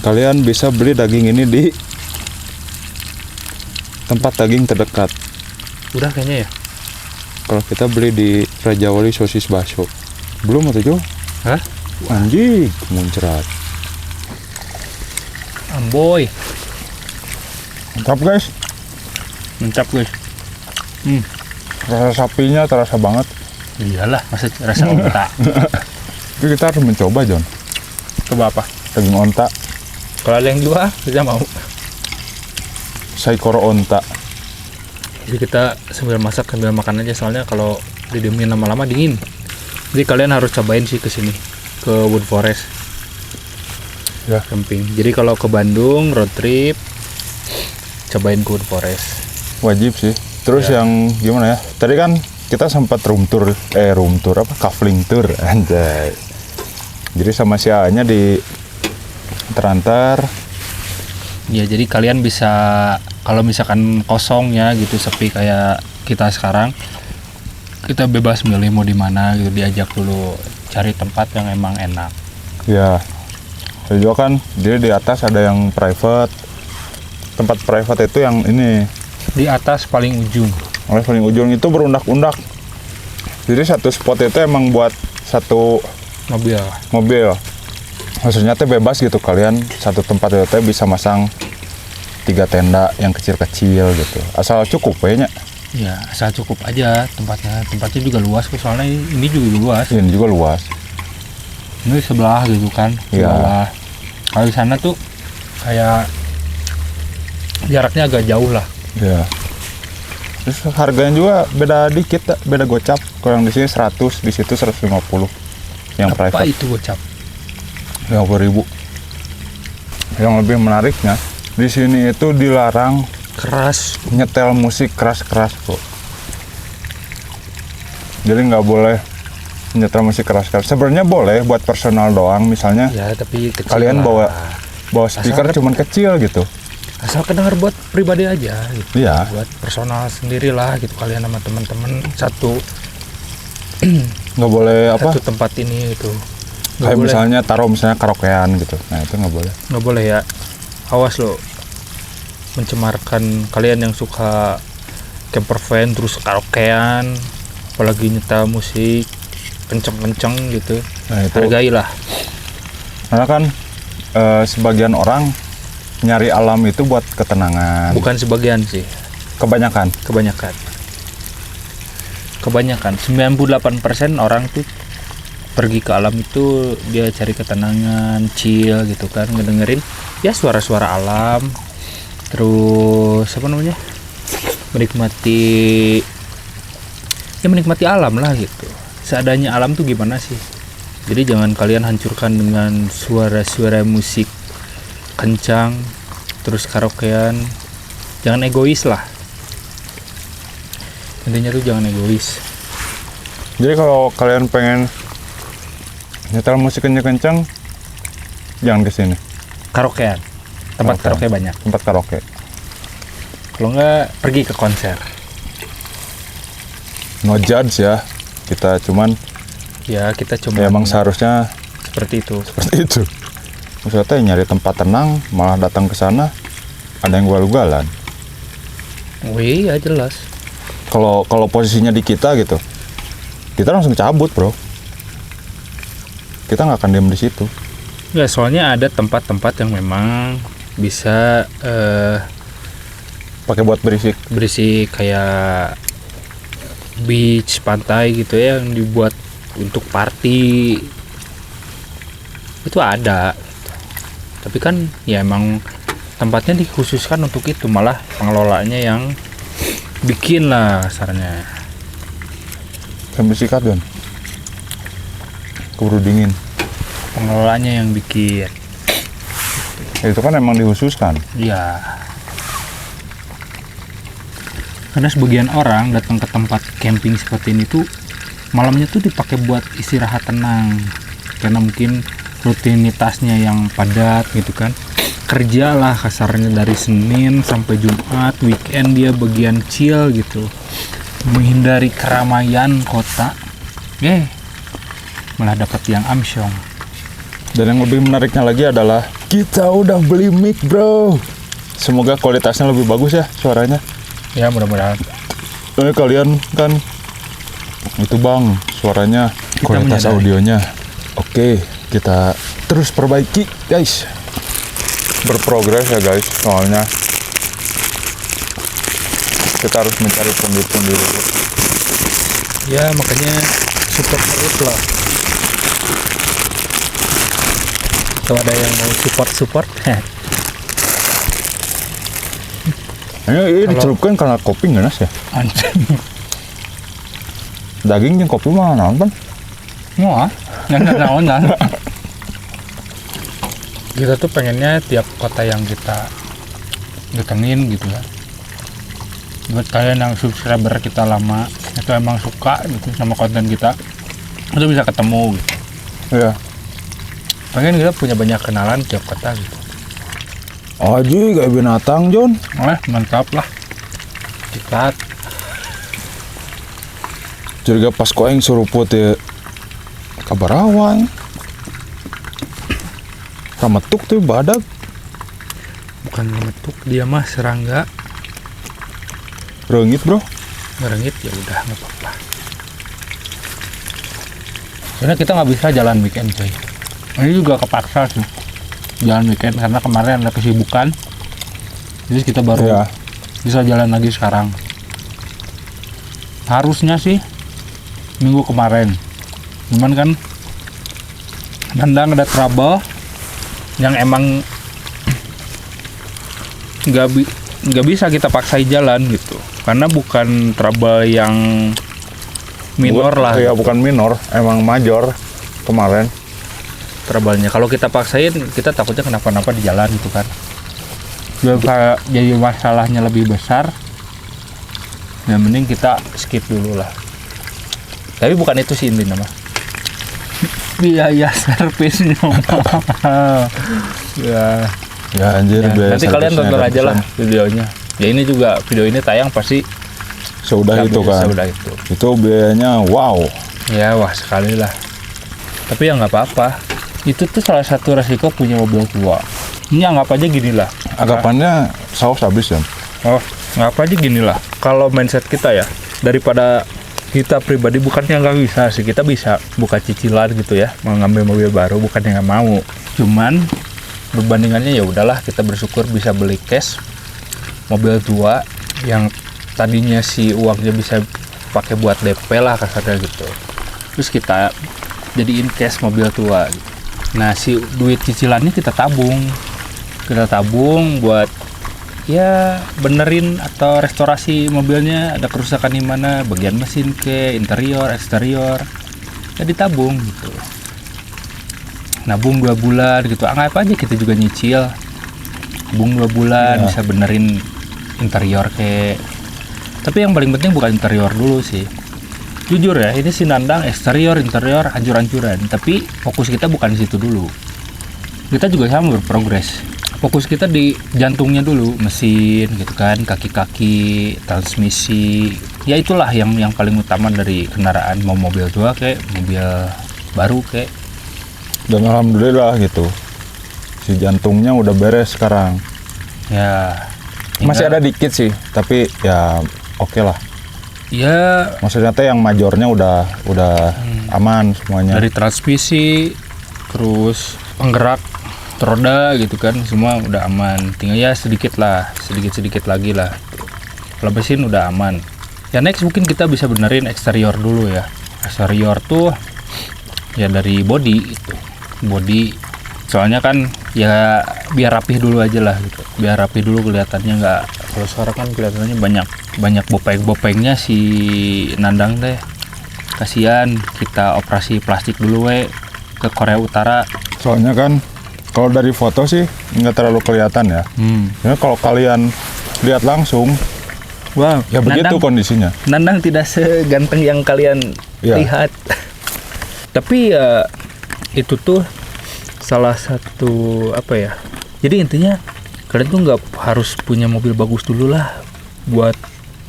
Kalian bisa beli daging ini di tempat daging terdekat. Udah kayaknya ya. Kalau kita beli di Raja Wali sosis bakso. Belum atau Jo? Hah? Anjing, muncrat. Amboy. Mantap, guys. Mantap guys. Rasa sapinya terasa banget. Iyalah, masa rasa onta. Tapi kita harus mencoba, John. Coba apa? Daging onta, Kalau ada yang jual, kita mau. saikoro onta. Jadi kita sambil masak sambil makan aja, soalnya kalau didiemin lama-lama dingin. Jadi kalian harus cobain sih ke sini, ke Wood Forest. Ya. Camping. Jadi kalau ke Bandung road trip, cobain ke Wood Forest. Wajib sih. Terus Ya. yang gimana ya? Tadi kan kita sempat room tour apa? Kafling tour, anjay. Jadi sama si A-nya di terantar. Ya jadi kalian bisa, kalau misalkan kosong ya gitu, sepi kayak kita sekarang, kita bebas milih mau di mana gitu, diajak dulu cari tempat yang emang enak. Ya. Ada juga kan dia di atas ada yang private. Tempat private itu yang ini. Di atas paling ujung. Oleh paling ujung itu berundak-undak. Jadi satu spot itu emang buat satu Mobil. mobil. Maksudnya teh bebas gitu, kalian satu tempat itu teh bisa masang 3 tenda yang kecil-kecil gitu. Asal cukup kayaknya. Ya asal cukup aja tempatnya. Tempatnya juga luas kok, soalnya ini juga luas. Ini juga luas. Ini sebelah gitu kan. Iya. Sebelah. Kalau di sana tuh kayak jaraknya agak jauh lah. Ya. Terus harganya juga beda dikit, beda gocap. Kalau yang di sini 100, di situ 150. Yang Apa private itu gocap? 50.000. Yang lebih menariknya, di sini itu dilarang Keras. nyetel musik keras-keras kok. Jadi nggak boleh nyetel musik keras-keras. Sebenarnya boleh buat personal doang, misalnya Ya tapi kecil kalian lah. bawa speaker Asal- cuman kecil gitu. Asal kedengar buat pribadi aja gitu. Iya. Buat personal sendiri lah gitu, kalian sama teman-teman satu Nggak boleh apa? satu tempat ini gitu. Nggak Kayak boleh. misalnya taruh misalnya karaokean gitu. Nah itu nggak boleh. Nggak boleh ya. Awas lo mencemarkan kalian yang suka camper van terus karaokean, apalagi nyetel musik kenceng-kenceng gitu. Nah itu Hargailah. karena kan sebagian orang nyari alam itu buat ketenangan. Bukan sebagian sih, Kebanyakan. kebanyakan. 98% orang tuh pergi ke alam itu dia cari ketenangan, chill gitu kan, ngedengerin ya suara-suara alam, terus apa namanya, menikmati alam lah gitu. Seadanya alam tuh gimana sih? Jadi jangan kalian hancurkan dengan suara-suara musik kencang, terus karaokean. Jangan egois lah. Intinya tuh jangan egois. Jadi kalau kalian pengen nyetel musik kenceng-kenceng, jangan kesini. Karaokean. Tempat Karaokean. karaoke banyak. Tempat karaoke. Kalau enggak pergi ke konser. No judge ya. Kita cuman Ya kita cuma ya emang seharusnya seperti itu. seperti itu. Maksudnya teh nyari tempat tenang, malah datang ke sana ada yang ugal-ugalan. Wih, ya jelas. Kalau posisinya di kita gitu, kita langsung cabut bro. Kita nggak akan diam di situ. Ya soalnya ada tempat-tempat yang memang bisa Pakai buat berisik. berisi kayak beach, pantai gitu ya, yang dibuat untuk party. Itu ada. Tapi kan ya emang tempatnya dikhususkan untuk itu, malah pengelolanya yang bikin lah kasarnya. Sambil sikat Don. Keburu dingin. Pengelolanya yang bikin. Itu kan emang dikhususkan. Iya. Karena sebagian orang datang ke tempat camping seperti ini tuh malamnya tuh dipakai buat istirahat tenang. Karena mungkin rutinitasnya yang padat gitu kan. Kerja lah kasarnya dari Senin sampai Jumat, weekend dia bagian chill gitu. Menghindari keramaian kota. Malah dapat yang amsyong. Dan yang lebih menariknya lagi adalah kita udah beli mic bro. Semoga kualitasnya lebih bagus ya suaranya. Ya mudah-mudahan. Kalian kan itu bang suaranya Kita kualitas menyadari. audionya. Oke, kita terus perbaiki guys. Berprogres ya guys, soalnya kita harus mencari pundi-pundi dulu. Ya makanya support terus lah. Kalau ada yang mau support Ini dicelupkan karena kopi nggak nas ya? anjing. Daging yang kopi mah naon kan? Mau naon. Kita tuh pengennya tiap kota yang kita datengin gitu ya. Buat kalian yang subscriber kita lama, itu emang suka gitu sama konten kita, itu bisa ketemu gitu. Iya. Pengen kita punya banyak kenalan tiap kota gitu. Aji kayak binatang John. Mantap lah. Cikat. Juga pas koeng suruput ya kabarawan. Rametuk tuh badak. Bukan metuk, dia mah serangga. Reungit bro. Ngerengit ya udah nggak apa-apa. Karena kita nggak bisa jalan weekend coy. Ini juga kepaksa sih jalan weekend karena kemarin ada kesibukan. Jadi kita baru Iya. bisa jalan lagi sekarang. Harusnya sih minggu kemarin. Cuman kan Nandang ada trouble yang emang nggak bisa kita paksai jalan gitu. Karena bukan trouble yang minor lah. Iya bukan minor, emang major kemarin. Trouble-nya. Kalau kita paksain, kita takutnya kenapa-napa di jalan gitu kan. Jadi masalahnya lebih besar. Ya mending kita skip dulu lah. Tapi bukan itu sih intinya mah. Biaya servisnya. Ya. Ya anjir Ya, biaya nanti kalian servisnya tonton aja lah ratusan. videonya. Ya ini juga video ini tayang pasti Seudah itu kan. Seudah itu. Itu biayanya wow. Ya wah sekali lah. Tapi ya nggak apa-apa. Itu tuh salah satu resiko punya mobil tua. Ini anggap aja gini lah. Anggapannya saus habis ya. Oh, anggap aja gini lah. Kalau mindset kita ya, daripada kita pribadi bukannya nggak bisa sih, kita bisa buka cicilan gitu ya, mau ngambil mobil baru bukannya nggak mau. Cuman berbandingannya ya udahlah, kita bersyukur bisa beli cash mobil tua yang tadinya si uangnya bisa pakai buat DP lah kasarnya gitu. Terus kita jadiin cash mobil tua gitu. Nah si duit cicilannya kita tabung buat ya benerin atau restorasi mobilnya, ada kerusakan di mana, bagian mesin ke interior eksterior, ya ditabung gitu. Nabung 2 bulan gitu, anggap aja kita juga nyicil, nabung 2 bulan bisa benerin interior ke. Tapi yang paling penting bukan interior dulu sih, jujur ya, ini si Nandang eksterior interior hancur-hancuran, tapi fokus kita bukan di situ dulu. Kita juga sama berprogres, fokus kita di jantungnya dulu, mesin gitu kan, kaki-kaki, transmisi, ya itulah yang paling utama dari kendaraan, mau mobil tua kayak mobil baru kayak. Dan alhamdulillah gitu, si jantungnya udah beres sekarang. Ya Masih ada dikit sih, tapi ya oke lah. ya Maksudnya teh yang majornya udah aman semuanya. dari transmisi terus penggerak roda gitu kan, semua udah aman, tinggal ya sedikit lagi lah. Kalau mesin udah aman, ya next mungkin kita bisa benerin eksterior dulu ya. Eksterior tuh ya dari body itu, body soalnya kan ya biar rapih dulu aja lah gitu, biar rapih dulu kelihatannya, nggak kalau sekarang kan kelihatannya banyak bopeng-bopengnya si Nandang teh. kasihan kita operasi plastik dulu ke Korea Utara. Soalnya kan kalau dari foto sih nggak terlalu kelihatan ya. Ya kalau kalian lihat langsung, Wow, ya begitu kondisinya. Nandang tidak seganteng yang kalian Ya. lihat. Tapi ya itu tuh salah satu apa ya? Jadi intinya kalian tuh nggak harus punya mobil bagus dulu lah buat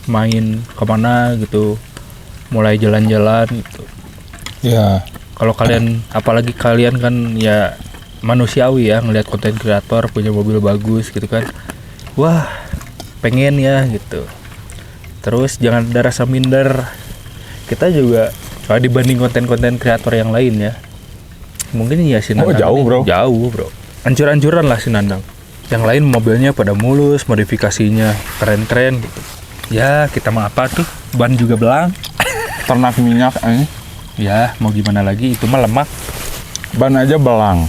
main kemana gitu, mulai jalan-jalan gitu. Ya, Kalau kalian, apalagi kalian kan ya manusiawi ya, ngelihat konten kreator punya mobil bagus gitu kan, wah pengen ya gitu. Terus jangan ada rasa minder. Kita juga kalau dibanding konten-konten kreator yang lain ya, mungkin ya si Nandang jauh, ini bro. jauh bro, ancur-ancuran lah si Nandang. Yang lain mobilnya pada mulus, modifikasinya keren-keren gitu. Ya kita mah apa tuh, ban juga belang. ternak minyak ini. Ya mau gimana lagi, itu mah lemak. Ban aja belang.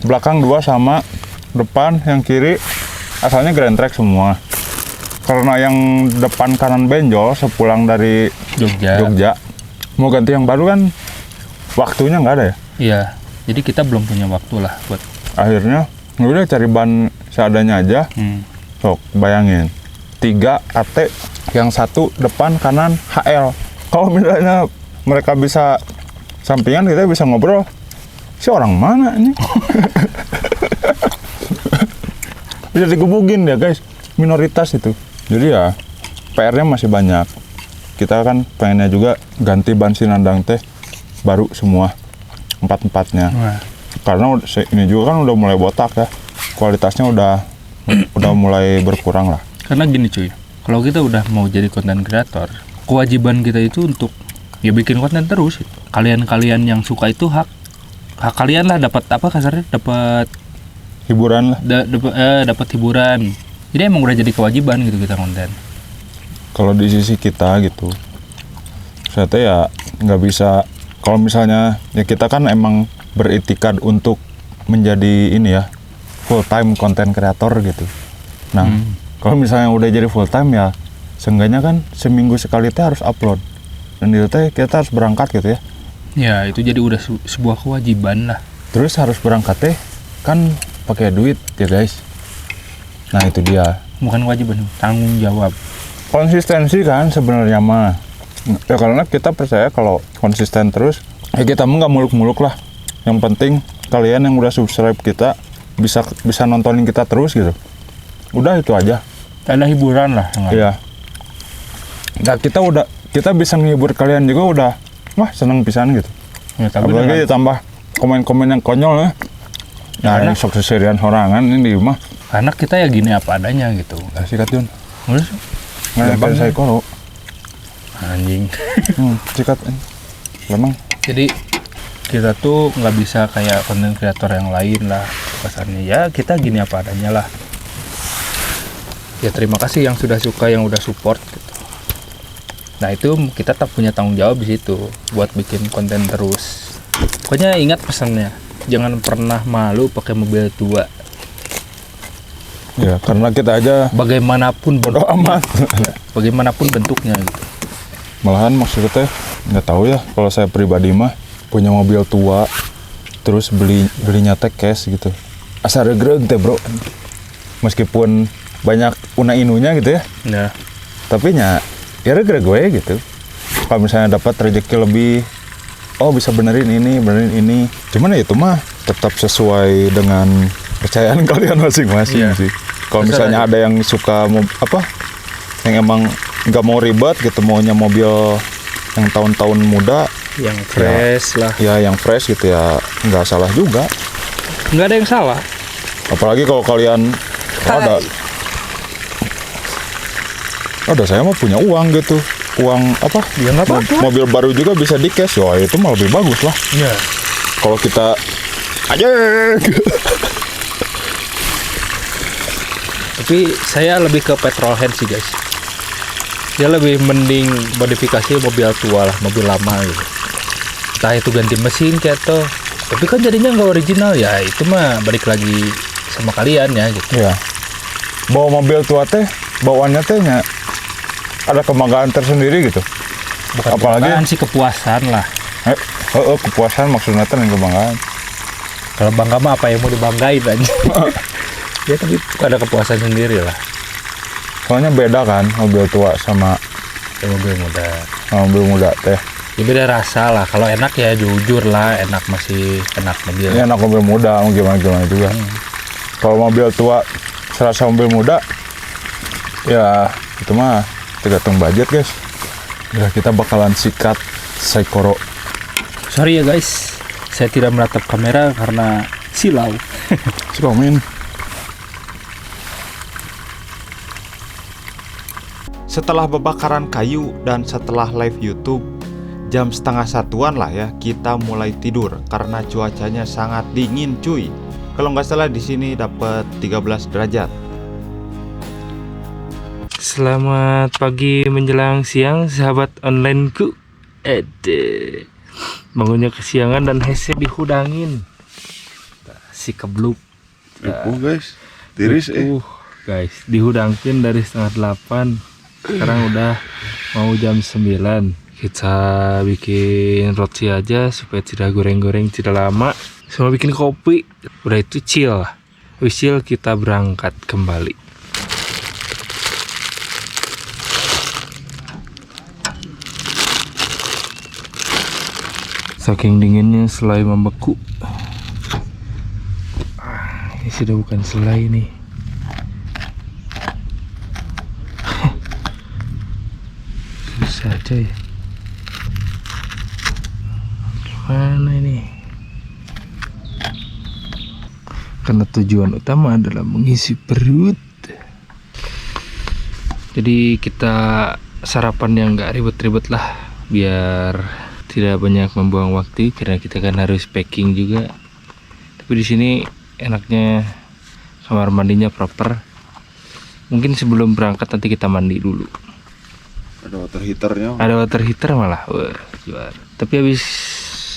Belakang 2 sama, depan yang kiri asalnya Grand Track semua. Karena yang depan kanan benjol sepulang dari Jogja, mau ganti yang baru kan waktunya nggak ada ya. Iya, jadi kita belum punya waktu lah buat. Akhirnya udah cari ban seadanya aja. Sok bayangin 3 AT, yang 1 depan kanan HL. Kalau misalnya mereka bisa sampingan, kita bisa ngobrol, si orang mana ini? Bisa digebugin ya guys, minoritas itu. Jadi ya PR-nya masih banyak. Kita kan pengennya juga ganti ban si Nandang teh baru semua, 4-4-nya. Wah. Karena ini juga kan udah mulai botak ya, kualitasnya udah mulai berkurang lah. Karena gini cuy, kalau kita udah mau jadi konten kreator, kewajiban kita itu untuk ya bikin konten terus. Kalian yang suka itu hak kalian lah, dapat apa kasarnya, dapat Hiburan lah. dapat hiburan. Jadi emang udah jadi kewajiban gitu kita konten. Kalau di sisi kita gitu, saya teh ya nggak bisa. Kalau misalnya ya kita kan emang beritikad untuk menjadi ini ya full time konten kreator gitu. Nah, kalau misalnya udah jadi full time ya seenggaknya kan seminggu sekali teh harus upload. Dan itu teh kita harus berangkat gitu ya. Ya itu jadi udah sebuah kewajiban lah. Terus harus berangkat teh kan pakai duit ya guys. Nah itu dia. Bukan kewajiban, tanggung jawab. Konsistensi kan sebenarnya mah. Ya karena kita percaya kalau konsisten terus, ya kita mah nggak muluk-muluk lah. Yang penting kalian yang udah subscribe kita bisa nontonin kita terus gitu. Udah itu aja. Ada hiburan lah. Iya. Nah kita bisa menghibur kalian juga udah, wah seneng pisan gitu. Ya, tapi Apalagi ditambah komen-komen yang konyol ya. Nah ini sok seserian sorangan ini di rumah. karena kita ya gini apa adanya gitu. Nah, sikat Yun. Udah Nggak saya koro. anjing. Sikat. Memang. Jadi kita tuh nggak bisa kayak konten kreator yang lain lah kesannya. Ya kita gini apa adanya lah. Ya terima kasih yang sudah suka, yang udah support gitu. Nah itu kita tetap punya tanggung jawab di situ buat bikin konten terus. Pokoknya ingat pesannya, jangan pernah malu pakai mobil tua. Ya karena kita aja Bagaimanapun bodo amat. bagaimanapun bentuknya gitu. Malahan maksudnya teh nggak tahu ya, kalau saya pribadi mah punya mobil tua terus belinya teh cash gitu. Asa regreg teh bro. Meskipun banyak una-inunya gitu ya. Nah, Tapi ya regreg gue gitu. Kalau misalnya dapat rezeki lebih, oh bisa benerin ini. Cuman ya itu mah tetap sesuai dengan kepercayaan kalian masing-masing Iya. sih. Kalau misalnya ada yang suka yang emang nggak mau ribet gitu, maunya mobil yang tahun-tahun muda, yang fresh lah. ya yang fresh gitu ya nggak salah juga. Nggak ada yang salah. Apalagi kalau kalian ada saya mah punya uang gitu, uang apa? Ya nggak apa-apa. Mobil baru juga bisa di cash, ya itu mah lebih bagus lah. Iya. Kalau kita aja. Tapi saya lebih ke petrol head sih guys. Dia lebih mending modifikasi mobil tua lah, mobil lama gitu. Entah itu ganti mesin kayak tuh. Tapi kan jadinya nggak original ya. Itu mah balik lagi sama kalian ya gitu. Iya. Bawa mobil tua teh, bawaannya teh ada kebanggaan tersendiri gitu. bukan Apalagi- kebanggaan sih, kepuasan lah. Kepuasan maksudnya teh kebanggaan. Kalau bangga mah apa yang mau dibanggain aja. Ya tapi ada kepuasan sendiri lah. Soalnya beda kan mobil tua sama Mobil muda. mobil muda teh. Ya beda rasa lah. Kalau enak ya jujur lah, enak masih enak mobil. Ini anak mobil muda, mau gimana juga. Kalau mobil tua serasa mobil muda, ya itu mah tergantung budget guys. Ya kita bakalan sikat Saikoro. Sorry ya guys, saya tidak menatap kamera karena silau. Silomin. Setelah pembakaran kayu dan setelah live YouTube, jam 12:30-an lah ya, kita mulai tidur karena cuacanya sangat dingin cuy. Kalau nggak salah di sini dapat 13 derajat. Selamat pagi menjelang siang sahabat onlineku. Bangunnya kesiangan dan headset dihudangin. Si kebluk. guys, Guys, dihudangin dari 7:30. Sekarang udah mau jam 9. Kita bikin roti aja supaya tidak goreng-goreng, tidak lama. Sama bikin kopi. Udah itu chill. Habis chill kita berangkat kembali. Saking dinginnya selai membeku. Ini sudah bukan selai nih. Susah coy. Gimana ini? Karena tujuan utama adalah mengisi perut. Jadi kita sarapan yang gak ribet-ribet lah, biar tidak banyak membuang waktu karena kita kan harus packing juga. Tapi di sini enaknya kamar mandinya proper. Mungkin sebelum berangkat nanti kita mandi dulu. Ada water heaternya. Ada water heater malah. Wah, juara. Tapi habis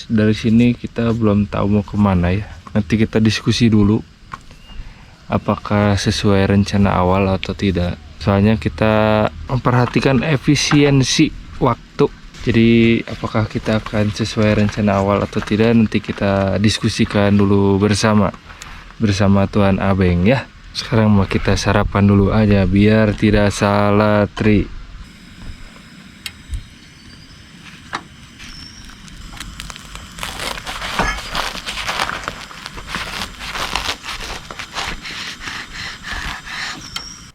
dari sini kita belum tahu mau kemana ya. Nanti kita diskusi dulu apakah sesuai rencana awal atau tidak. Soalnya kita memperhatikan efisiensi waktu. Jadi apakah kita akan sesuai rencana awal atau tidak, nanti kita diskusikan dulu bersama Tuan Abeng ya. Sekarang mau kita sarapan dulu aja biar tidak salah tri.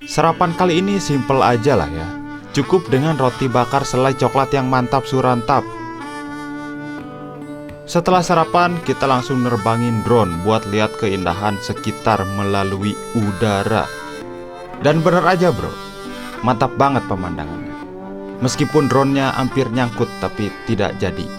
Sarapan kali ini simple aja lah ya. Cukup dengan roti bakar selai coklat yang mantap surantap. Setelah sarapan, kita langsung nerbangin drone buat lihat keindahan sekitar melalui udara. Dan bener aja bro, mantap banget pemandangannya. Meskipun drone-nya hampir nyangkut tapi tidak jadi.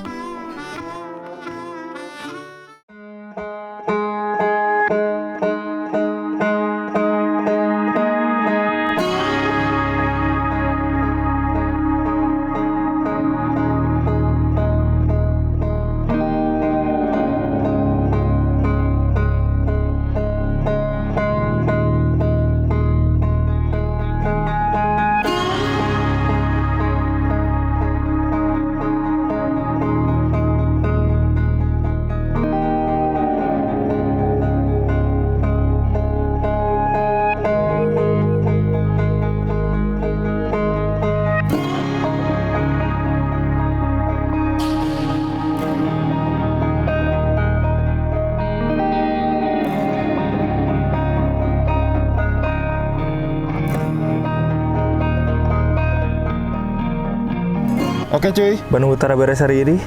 Oke cuy. Bandung Utara beres hari ini.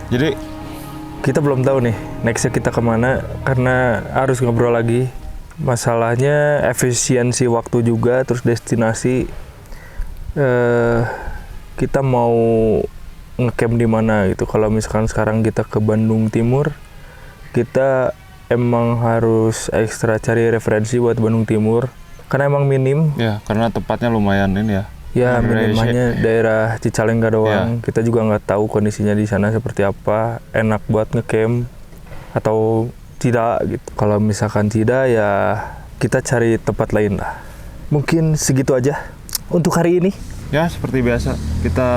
Jadi Kita belum tahu nih nextnya kita kemana karena harus ngobrol lagi. Masalahnya efisiensi waktu juga, terus destinasi. Kita mau ngecamp di mana gitu. Kalau misalkan sekarang kita ke Bandung Timur, kita emang harus ekstra cari referensi buat Bandung Timur karena emang minim. ya karena tempatnya lumayan ini ya. Ya minimanya daerah Cicalengka doang. Kita juga nggak tahu kondisinya di sana seperti apa. Enak buat ngecamp atau tidak gitu. Kalau misalkan tidak ya kita cari tempat lain lah. Mungkin segitu aja untuk hari ini. Ya seperti biasa, kita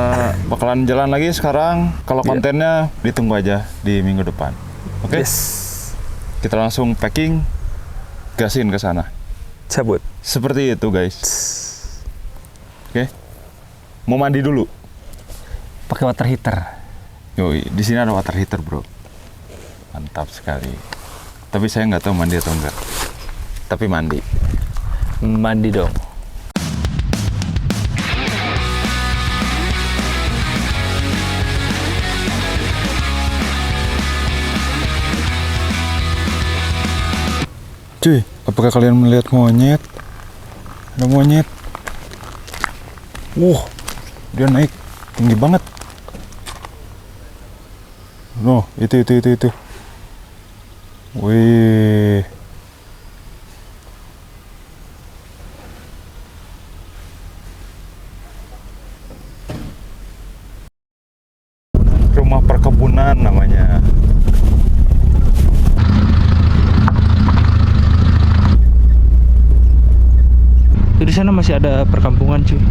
bakalan jalan lagi sekarang. Kalau Iya. kontennya ditunggu aja di minggu depan. Oke? Yes. Kita langsung packing, gasin ke sana. Cabut. Seperti itu guys. Oke? Mau mandi dulu. Pakai water heater. Yoi, di sini ada water heater bro. Mantap sekali. Tapi saya nggak tahu mandi atau enggak. Tapi mandi. Mandi dong. Cuy, apakah kalian melihat monyet? Ada monyet. Dia naik tinggi banget. No, itu. Wih. Rumah perkebunan namanya. Di sana masih ada perkampungan cuy.